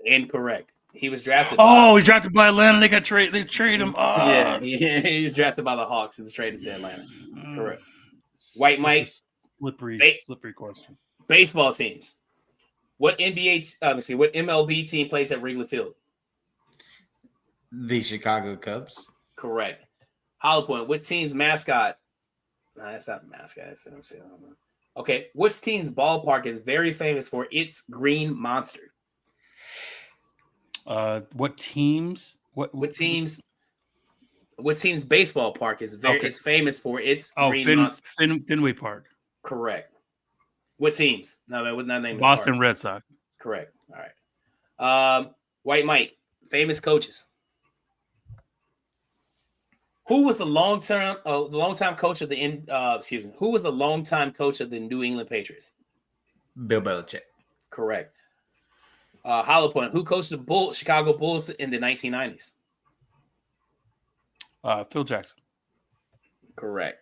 incorrect. He was drafted. He's drafted by Atlanta. They traded him. Yeah, he was drafted by the Hawks and was traded to Atlanta. Correct. White Mike. Slippery question. Baseball teams. What what MLB team plays at Wrigley Field? The Chicago Cubs. Correct. Hollow point. What team's mascot? No, that's not the mascot. I don't know. Okay. Which team's ballpark is very famous for its green monster? What team's baseball park is famous for its green monster? Fenway Park. Correct. What teams? No, what not name? Boston Red Sox. Correct. All right. White Mike, famous coaches. Who was the long-time coach of the Who was the long-time coach of the New England Patriots? Bill Belichick. Correct. Hollow point. Who coached the Chicago Bulls in the 1990s? Phil Jackson. Correct.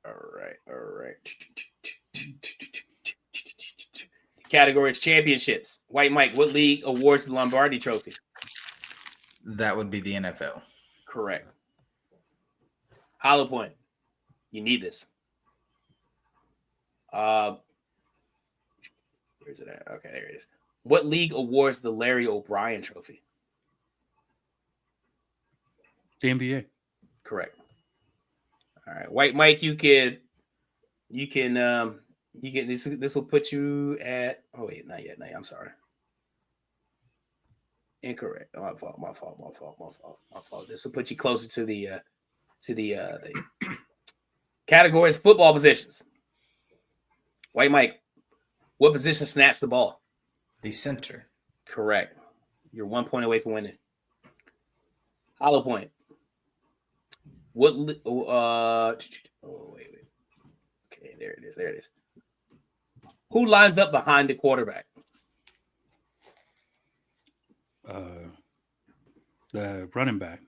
All right. Category is championships. White Mike, what league awards the Lombardi Trophy? That would be the NFL. Correct. Hollow point. You need this. Where's it at? Okay, there it is. What league awards the Larry O'Brien Trophy? The NBA. Correct. All right, White Mike, you can this will put you at. Oh wait, not yet. I'm sorry. Incorrect. My fault. This will put you closer to the categories. Football positions. White Mike, what position snaps the ball? The center. Correct. You're 1 point away from winning. Hollow point. What? Wait. Okay, there it is. Who lines up behind the quarterback? The running back.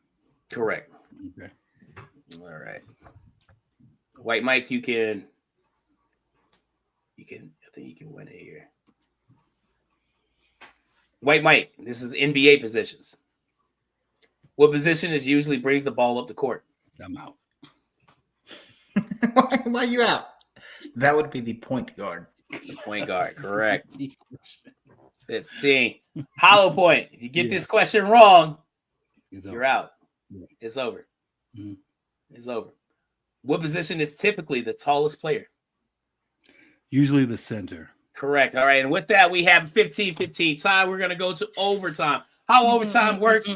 Correct. Okay. All right. White Mike, I think you can win it here. White Mike, this is NBA positions. What position usually brings the ball up the court? I'm out. Why are you out? That would be the point guard. The point guard, correct. 15. Hollow point. If you get this question wrong, you're out. Yeah. It's over. Mm-hmm. It's over. What position is typically the tallest player? Usually the center. Correct. All right. And with that, we have 15-15 tie. We're going to go to overtime. How overtime works,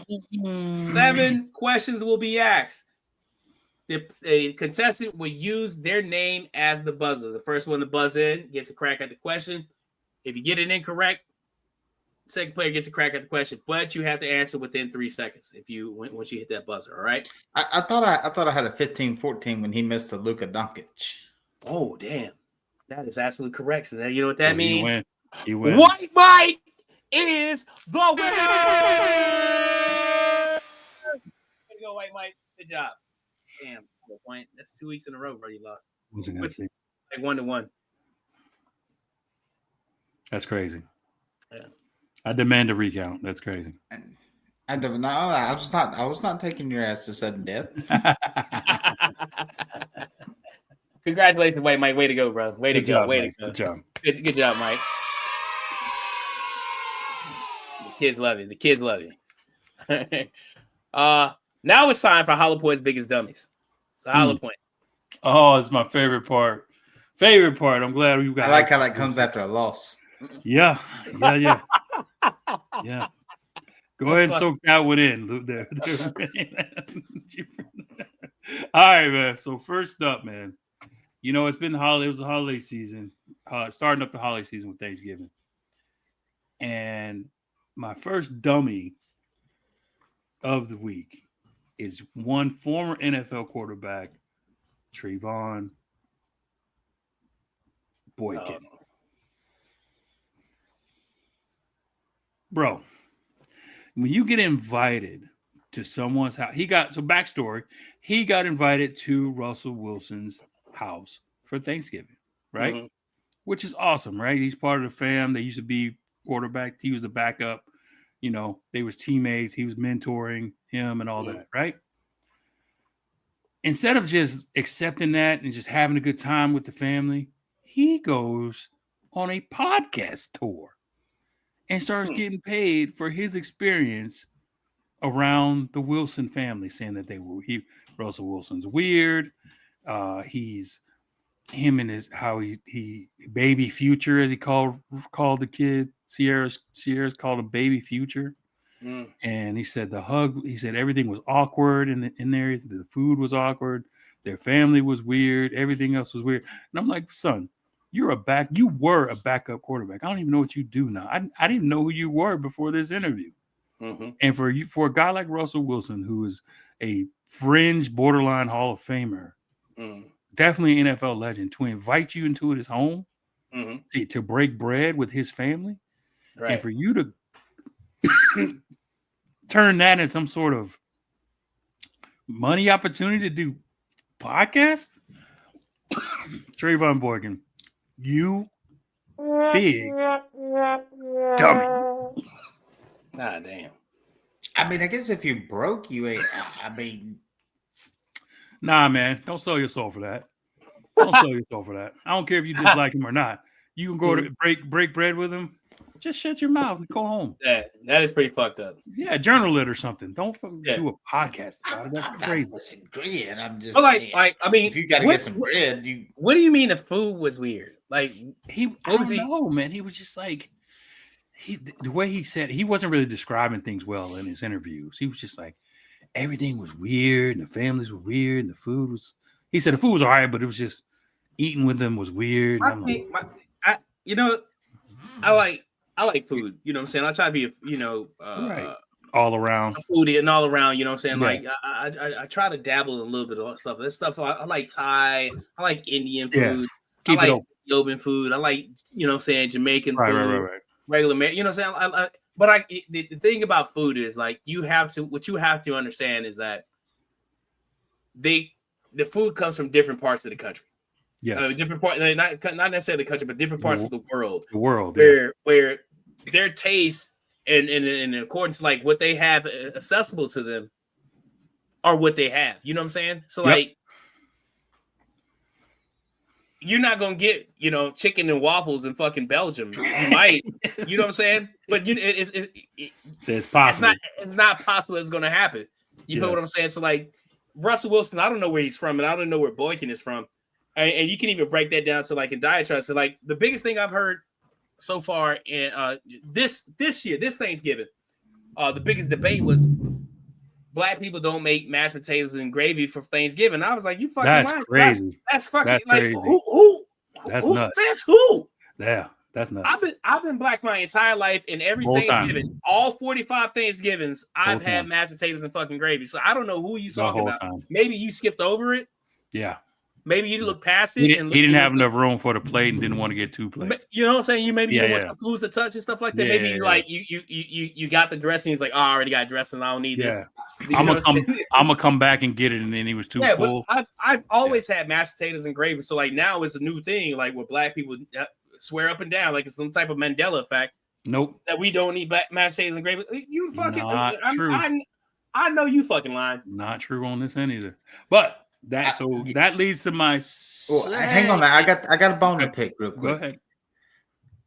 7 questions will be asked. The contestant will use their name as the buzzer. The first one to buzz in gets a crack at the question. If you get it incorrect, second player gets a crack at the question, but you have to answer within 3 seconds once you hit that buzzer. All right. I thought I had a 15-14 when he missed the Luka Doncic. Oh damn, that is absolutely correct. So now you know what that means. He wins. White Mike is the winner. Way to go, White Mike. Good job. Damn, point. That's 2 weeks in a row, bro. You lost. Like 1-1. That's crazy. Yeah. I demand a recount. That's crazy. I don't know. I was not taking your ass to sudden death. Congratulations, White Mike. Way to go, bro. Way to go. Way to go. Good job. Good job, Mike. The kids love you. The kids love you. Now it's time for Hollow Point's biggest dummies. So Hollow Point. Oh, it's my favorite part. I'm glad you got. I like how that comes after a loss. Yeah. Go ahead and soak that one in, Luke. All right, man. So first up, man. You know, it's been the holiday. It was the holiday season. Starting up the holiday season with Thanksgiving. And my first dummy of the week is one former NFL quarterback, Trayvon Boykin. Oh. Bro, when you get invited to someone's house, backstory, he got invited to Russell Wilson's house for Thanksgiving, right? Mm-hmm. Which is awesome, right? He's part of the fam. They used to be quarterback. He was the backup. You know, they was teammates. He was mentoring him and all that, right? Instead of just accepting that and just having a good time with the family, he goes on a podcast tour and starts getting paid for his experience around the Wilson family, saying that Russell Wilson's weird. He's him and he baby future, as he called the kid. Sierra's called him baby future. And he said everything was awkward in there. The food was awkward. Their family was weird. Everything else was weird. And I'm like, son, you were a backup quarterback. I don't even know what you do now. I didn't know who you were before this interview. Mm-hmm. And for a guy like Russell Wilson, who is a fringe borderline Hall of Famer, definitely an NFL legend, to invite you into his home to break bread with his family, right. And for you to turn that into some sort of money opportunity to do podcasts, Trayvon Boykin, you big dummy. Ah, damn. I mean, I guess if you broke, you ain't. I mean, nah, man, don't sell your soul for that. Don't sell your soul for that. I don't care if you dislike him or not. You can go to break bread with him. Just shut your mouth and go home. That is pretty fucked up. Yeah, journal it or something. Don't do a podcast about it. That's crazy. Disagreeing. I'm just saying, I mean, if you got to get some bread, What do you mean the food was weird? Like I don't know, man. He was just like the way he said he wasn't really describing things well in his interviews. He was just like everything was weird and the families were weird and the food was. He said the food was all right, but it was just eating with them was weird. I like food. You know what I'm saying? I try to be, right. All around foodie and all around. You know what I'm saying? Yeah. Like I try to dabble in a little bit of stuff. This stuff I like Thai. I like Indian food. Yeah. I like Ethiopian food. I like Jamaican food. Right. Regular man. You know what I'm saying? But the thing about food is like what you have to understand is that the food comes from different parts of the country. Yes, different part, not necessarily the country, but different parts of the world. The world, where their taste and in accordance to like what they have accessible to them are what they have. You know what I'm saying? So like, you're not gonna get chicken and waffles in fucking Belgium. You might, you know what I'm saying? But it's possible. It's not possible. It's gonna happen. You know what I'm saying? So like Russell Wilson, I don't know where he's from, and I don't know where Boykin is from. And you can even break that down to like in diatribe. So like the biggest thing I've heard so far in this year, this Thanksgiving, the biggest debate was black people don't make mashed potatoes and gravy for Thanksgiving. I was like, you fucking that's lying. crazy. That's fucking that's like crazy. Who that's who nuts. says who? Yeah, That's nuts. I've been black my entire life, and every Thanksgiving, all 45 Thanksgivings, I've had mashed potatoes and fucking gravy. So I don't know who you talking about. Maybe you skipped over it. Yeah. Maybe you looked past it. He didn't have enough room for the plate and didn't want to get 2 plates. You know what I'm saying? You didn't want your foods to touch and stuff like that. Maybe like you got the dressing. He's like, oh, I already got dressing. I don't need this. I'm gonna come back and get it, and then he was too full. But I've always had mashed potatoes and gravy. So like now it's a new thing. Like where black people swear up and down, like it's some type of Mandela effect. Nope. That we don't need mashed potatoes and gravy. You fucking. Not true. I know you fucking lying. Not true on this end either. But that leads to my. Well, hang on, I got a bone to pick real quick. Go ahead.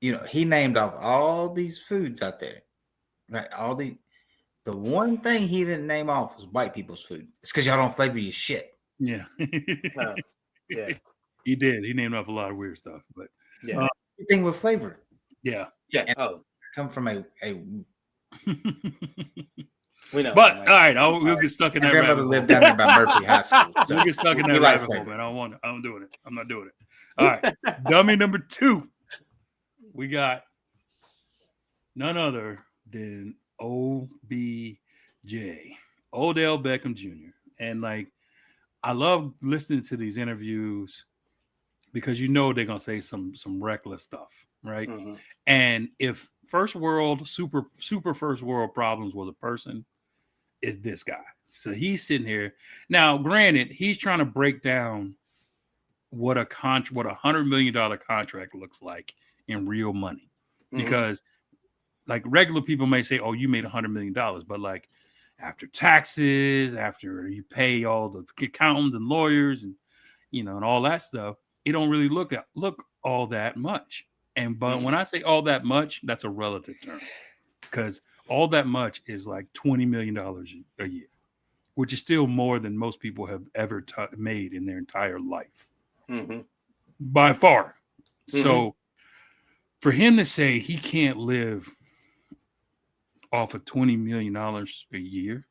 You know, he named off all these foods out there, right? The one thing he didn't name off was white people's food. It's because y'all don't flavor your shit. Yeah. Yeah. He did. He named off a lot of weird stuff, but everything with flavor. Yeah. Yeah. And come from a we know. But all right, we'll get stuck in that. My grandmother lived down there by Murphy High School. So we'll get stuck in that rabbit hole, man. I'm doing it. I'm not doing it. All right. Dummy number 2. We got none other than OBJ, Odell Beckham Jr. And like, I love listening to these interviews because you know they're gonna say some reckless stuff, right? Mm-hmm. And if first world super first world problems was a person, is this guy. So he's sitting here now. Granted, he's trying to break down what a $100 million contract looks like in real money, because like regular people may say, "Oh, you made $100 million," but like after taxes, after you pay all the accountants and lawyers and and all that stuff, it don't really look all that much. But when I say all that much, that's a relative term, because all that much is like $20 million a year, which is still more than most people have ever made in their entire life, by far. So for him to say he can't live off of $20 million a year,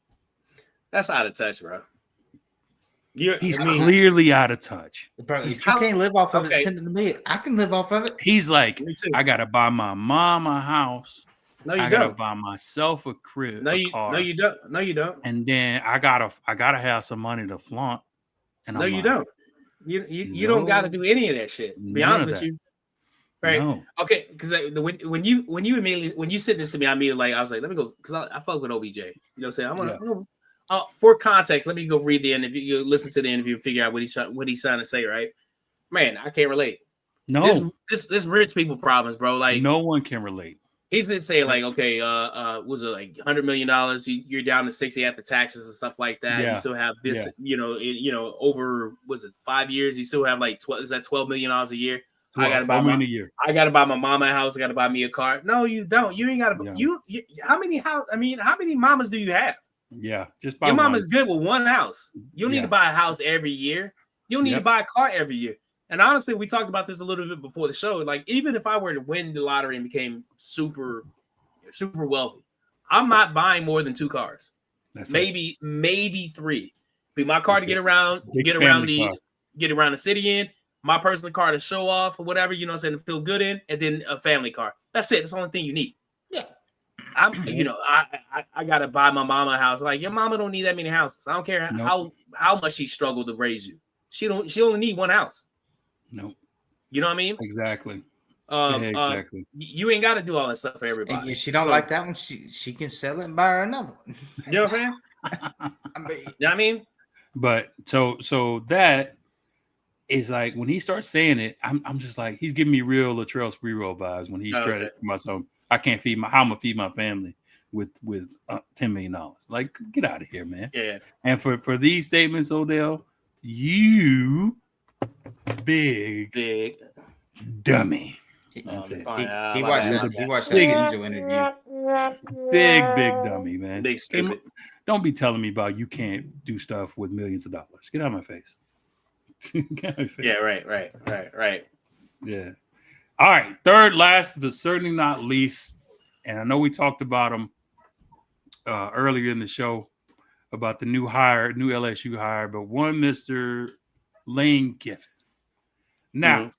that's out of touch, bro. He's clearly out of touch. Bro, if you can't live off of it, send it to me. I can live off of it. He's like, I gotta buy my mom a house. No, you I don't. Gotta buy myself a crib. No, car. No, you don't. No, you don't. And then I gotta have some money to flaunt. And no, you don't. You don't got to do any of that shit. To be honest with you. Right. No. Okay. Because when you said this to me, I was like, let me go, because I fuck with OBJ. You know what I'm saying? I'm gonna for context, let me go read the interview. You listen to the interview and figure out what he's trying to say. Right, man. I can't relate. No, this rich people problems, bro. Like no one can relate. He's just saying like, okay, was it like $100 million? You're down to 60 after taxes and stuff like that. Yeah. You still have this, over was it 5 years? You still have like $12 million a year. I gotta buy my mama a house. I gotta buy me a car. No, you don't. You ain't gotta. Yeah. You how many mamas do you have? Yeah, just buy your mama's good with one house. You don't need to buy a house every year. You don't need to buy a car every year. And honestly, we talked about this a little bit before the show. Like, even if I were to win the lottery and became super, super wealthy, I'm not buying more than 2 cars. Maybe 3. Be my car to get around the city in, my personal car to show off or whatever, you know what I'm saying, to feel good in, and then a family car. That's it. That's the only thing you need. Yeah. I gotta buy my mama a house. Like, your mama don't need that many houses. I don't care how much she struggled to raise you. She only need one house. No. You know what I mean? Exactly. Exactly. You ain't got to do all that stuff for everybody. And if she don't like that one, she can sell it and buy her another one. You know what I'm saying? You know what I mean? But so that is like, when he starts saying it, I'm just like, he's giving me real Latrell Sprewell vibes when he's trying to myself. I can't how I'm gonna feed my family with $10 million. Like, get out of here, man. Yeah. And for these statements, Odell, you big dummy. He watched that Angel interview. Big dummy, man. Big stupid. Don't be telling me about you can't do stuff with millions of dollars. Get out of my face. Yeah, right. Yeah. All right. Third, last, but certainly not least, and I know we talked about him earlier in the show about the new LSU hire, but one Mr. Lane Kiffin. Now,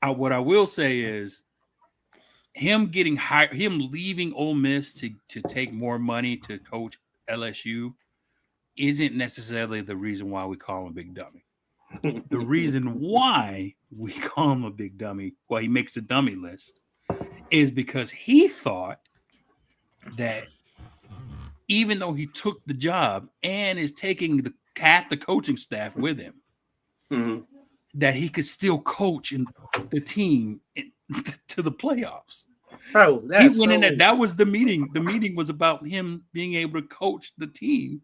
What I will say is him getting hired, him leaving Ole Miss to take more money to coach LSU isn't necessarily the reason why we call him a big dummy. The reason why we call him a big dummy, why he makes the dummy list, is because he thought that even though he took the job and is taking half the coaching staff with him, that he could still coach the team to the playoffs. Bro, he went in there. That was the meeting. The meeting was about him being able to coach the team.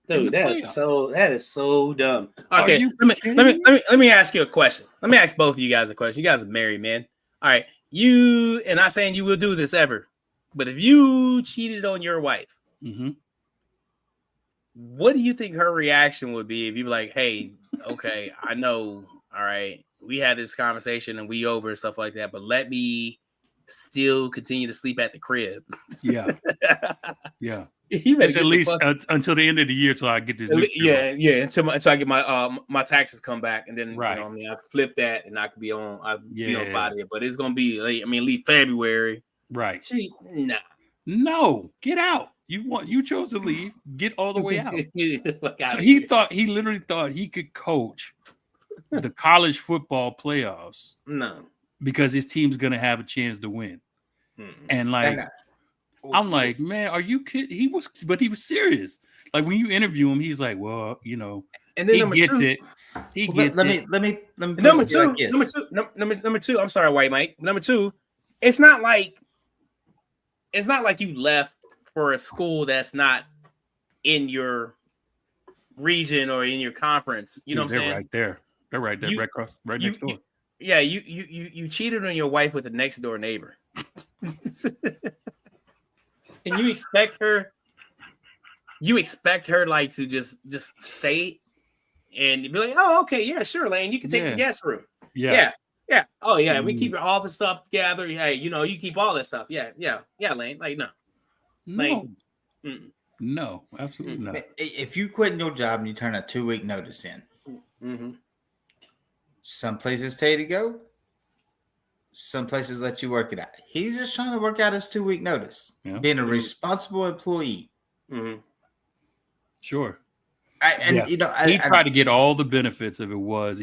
Dude, that is so dumb. Okay, let me ask you a question. Let me ask both of you guys a question. You guys are married, man. All right, you and not saying you will do this ever, but if you cheated on your wife, what do you think her reaction would be if you were like, "Hey, okay, I know, all right, we had this conversation and we over and stuff like that, but let me still continue to sleep at the crib." Yeah, yeah. At least until the end of the year, till I get this. Until I get my taxes come back, and then you know, I mean, I can flip that and I could be on. Be on body, but it's gonna be late. I mean, leave February. Right? No, get out. You chose to leave. Get all the way out. So he literally thought he could coach the college football playoffs. No, because his team's gonna have a chance to win, and like. I'm like, man, are you kidding? He was serious. Like when you interview him, he's like, well, you know, and then he gets it. He gets it. Let me. Number two. I'm sorry, White Mike. Number two, it's not like you left for a school that's not in your region or in your conference. You know what I'm saying? Right there. They're right there, right next door. You cheated on your wife with a next door neighbor. And you expect her like to just stay and be like, oh, okay, yeah, sure, Lane, you can take the guest room. Yeah. Oh yeah, we keep your office stuff together. Yeah, you know, you keep all that stuff. Yeah, Lane. Like no, absolutely not. If you quit your job and you turn a 2-week notice in, some places tell you to go. Some places let you work it out. He's just trying to work out his 2-week notice, being a responsible employee. Sure. He tried to get all the benefits of it. We want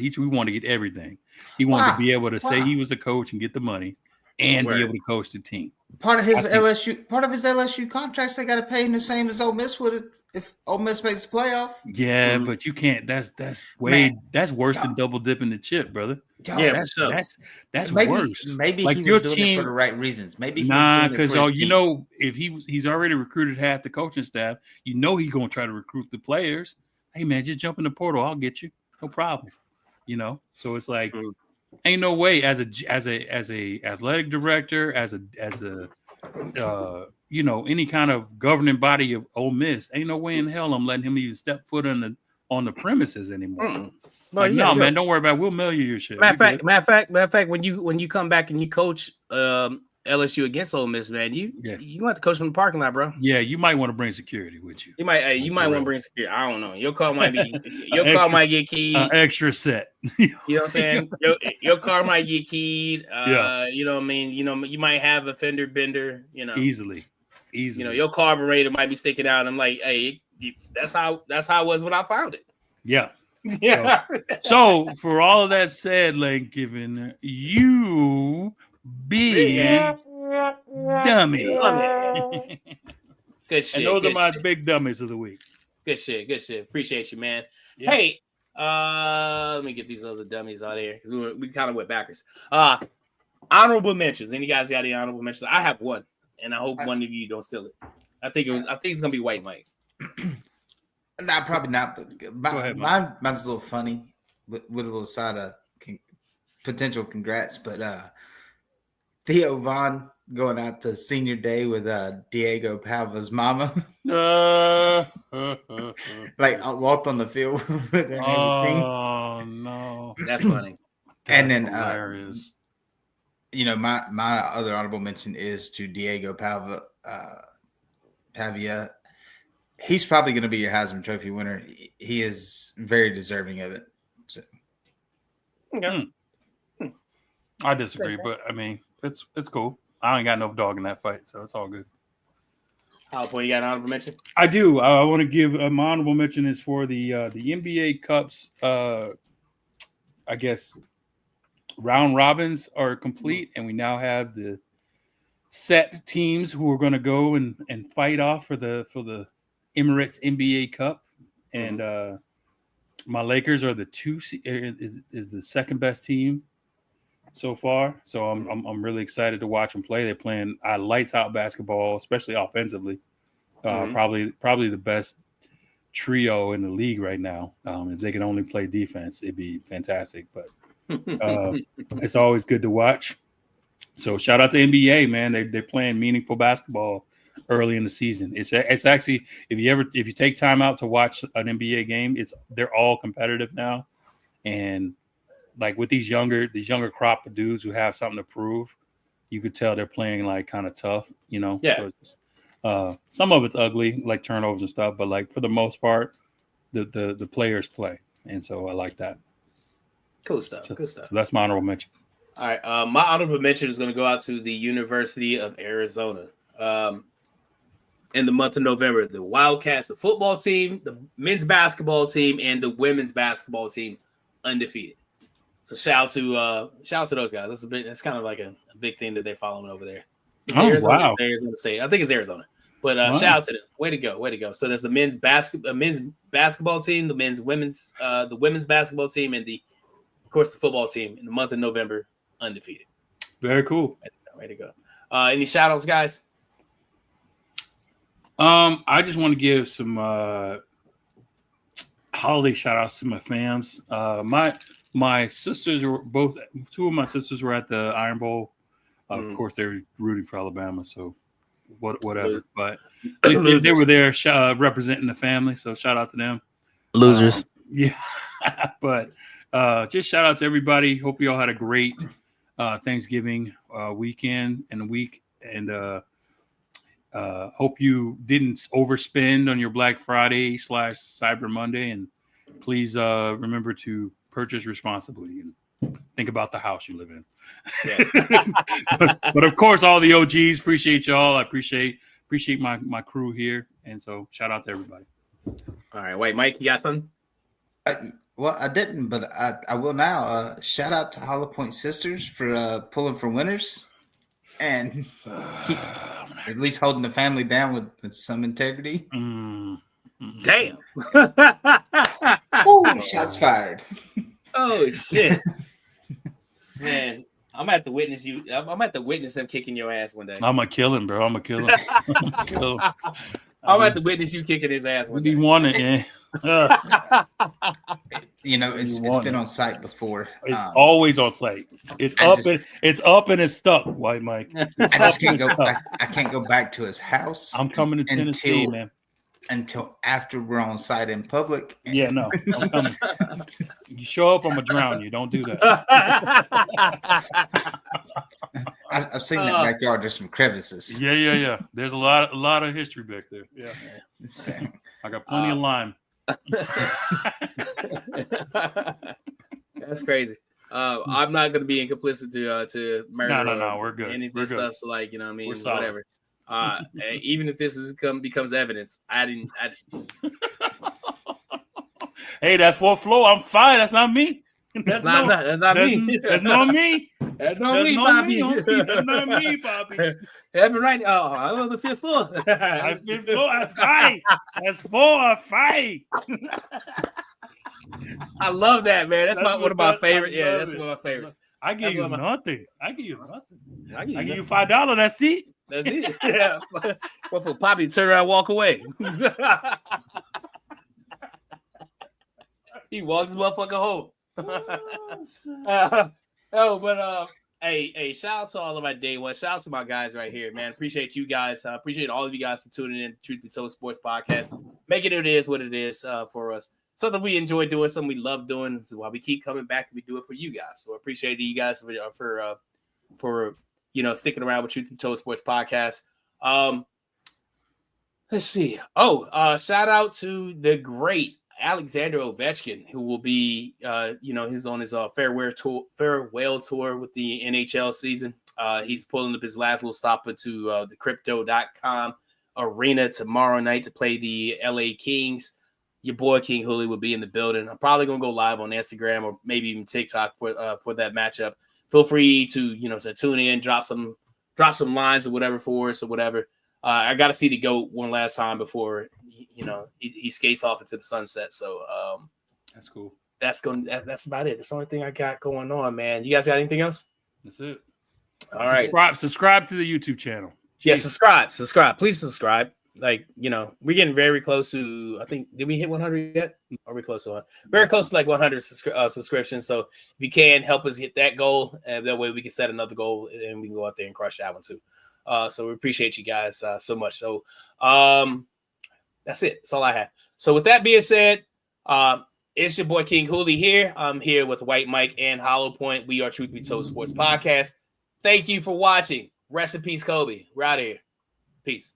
to get everything. He wanted to be able to say he was a coach and get the money, and be able to coach the team. Part of his LSU contracts, they got to pay him the same as Ole Miss would if Ole Miss makes the playoff. Yeah, but you can't. That's worse than double dipping the chip, brother. That's worse. Maybe like he your was doing it for the right reasons. Maybe because you know, if he's already recruited half the coaching staff, you know he's gonna try to recruit the players. Hey man, just jump in the portal. I'll get you. No problem. You know, so it's like ain't no way as a athletic director, as a you know, any kind of governing body of Ole Miss, ain't no way in hell I'm letting him even step foot on the premises anymore. Like, no, man, don't worry about it. We'll mail you your shit. Matter of fact, when you come back and you coach LSU against Ole Miss, man, you have to coach from the parking lot, bro. Yeah, you might want to bring security with you. You might want to bring security. I don't know. Your car might get keyed. Extra set. You know what I'm saying? Your car might get keyed. You know what I mean? You know, you might have a fender bender. You know, easily. You know, your carburetor might be sticking out. I'm like, hey, that's how it was when I found it. Yeah. Yeah. So for all of that said, Lane Given, you be dummy. Good shit. And those are my big dummies of the week. Good shit. Appreciate you, man. Yeah. Hey, let me get these other dummies out of here. We kind of went backwards. Honorable mentions. Any guys got any honorable mentions? I have one, and I hope one of you don't steal it. I think it's gonna be White Mike. Nah, probably not. But mine's a little funny with a little side of potential congrats. But Theo Vaughn going out to senior day with Diego Pava's mama. Like I walked on the field with her and everything. Oh no, that's funny. And then hilarious. You know, my other honorable mention is to Diego Pavia. He's probably going to be your Heisman Trophy winner. He is very deserving of it. So. Okay. I disagree, but I mean, it's cool. I ain't got no dog in that fight, so it's all good. Hollow Point, you got an honorable mention? I do. I want to give my honorable mention is for the NBA Cups. I guess round robins are complete, and we now have the set teams who are going to go and fight off for the Emirates NBA Cup, and my Lakers are the is the second best team so far. So I'm really excited to watch them play. They're playing lights out basketball, especially offensively. Probably the best trio in the league right now. If they can only play defense, it'd be fantastic. But it's always good to watch. So shout out to NBA, man. They're playing meaningful basketball early in the season. It's actually, if you take time out to watch an NBA game, they're all competitive now. And like with these younger crop of dudes who have something to prove, you could tell they're playing like kind of tough, you know. Yeah. So some of it's ugly, like turnovers and stuff, but like for the most part, the players play, and so I like that. Cool stuff. Good stuff. So that's my honorable mention. All right, my honorable mention is going to go out to the University of Arizona. In the month of November, the Wildcats, the football team, the men's basketball team, and the women's basketball team undefeated. So shout out to those guys. That's kind of like a big thing that they're following over there. Arizona, wow. Arizona State. I think it's Arizona. But shout out to them. Way to go. So there's the men's basketball team, the women's basketball team, and of course the football team in the month of November, undefeated. Very cool. Way to go. Any shout outs, guys? I just want to give some holiday shout outs to my fams. My sisters were two of my sisters were at the Iron Bowl. Of course, they're rooting for Alabama, so whatever. But they were there representing the family, so shout out to them. Losers. Yeah. But just shout out to everybody. Hope you all had a great Thanksgiving weekend and week, and hope you didn't overspend on your Black Friday / Cyber Monday, and please remember to purchase responsibly and think about the house you live in. Yeah. but of course, all the OGs, appreciate y'all. I appreciate my crew here, and so shout out to everybody. All right, wait, Mike, you got something? Well, I didn't, but I will now. Shout out to Hollow Point Sisters for pulling for winners and at least holding the family down with some integrity. Damn. Ooh, shots fired. Oh shit. Man, I'm gonna have to witness you. I'm gonna have to witness him kicking your ass one day. I'm gonna kill him, bro. I'm gonna kill him. I'm gonna have to witness you kicking his ass one day. He won it, yeah. You know, it's been on site before. It's always on site. It's up and it's stuck, White Mike. I just can't go. I can't go back to his house. I'm coming to Tennessee, man. Until after we're on site in public. Yeah, no, I'm coming. You show up, I'm gonna drown you. Don't do that. I've seen that backyard. There's some crevices. Yeah. There's a lot of history back there. Yeah. I got plenty of lime. That's crazy. I'm not gonna be complicit to murder. No, we're good. Any of this stuff. So like, you know what I mean? We're whatever. Even if this becomes evidence, I didn't. Hey, that's fourth floor. I'm fine. That's not me. That's not me. That's not me. That's not me, Bobby. That's not me, Bobby. I'm right. Oh, I'm on the fifth floor. Fifth floor. That's fine. That's 4 or 5. I love that, man. That's one of my favorite. Yeah, that's one of my favorites. I give you nothing. I give you $5. That's it. That's it. Yeah. What for Poppy to turn around and walk away? He walks his motherfucker home. Hey, shout out to all of my day one. Shout out to my guys right here, man. Appreciate you guys. Appreciate all of you guys for tuning in to Truth Be Told Sports Podcast. Making it is what it is for us. Something we enjoy doing, something we love doing. This is why we keep coming back and we do it for you guys. So I appreciate you guys for sticking around with Truth Be Told Sports Podcast. Let's see. Shout out to the great Alexander Ovechkin, who will be, he's on his farewell tour with the NHL season. He's pulling up his last little stop into the crypto.com arena tomorrow night to play the LA Kings. Your boy King Hooley will be in the building. I'm probably going to go live on Instagram or maybe even TikTok for that matchup. Feel free to tune in, drop some lines or whatever for us or whatever. I got to see the GOAT one last time before he skates off into the sunset. So that's cool. That's about it. That's the only thing I got going on, man. You guys got anything else? That's it. All right. Subscribe to the YouTube channel. Jeez. Yeah, subscribe. Please subscribe. Like, we're getting very close to, I think, did we hit 100 yet? Are we close to 100? Very close to like 100 subscriptions. So if you can help us hit that goal, and that way we can set another goal and we can go out there and crush that one too. So we appreciate you guys so much. So that's it. That's all I have. So with that being said, it's your boy King Hooley here. I'm here with White Mike and Hollow Point. We are Truth Be Told Sports Podcast. Thank you for watching. Rest in peace, Kobe. We're out of here. Peace.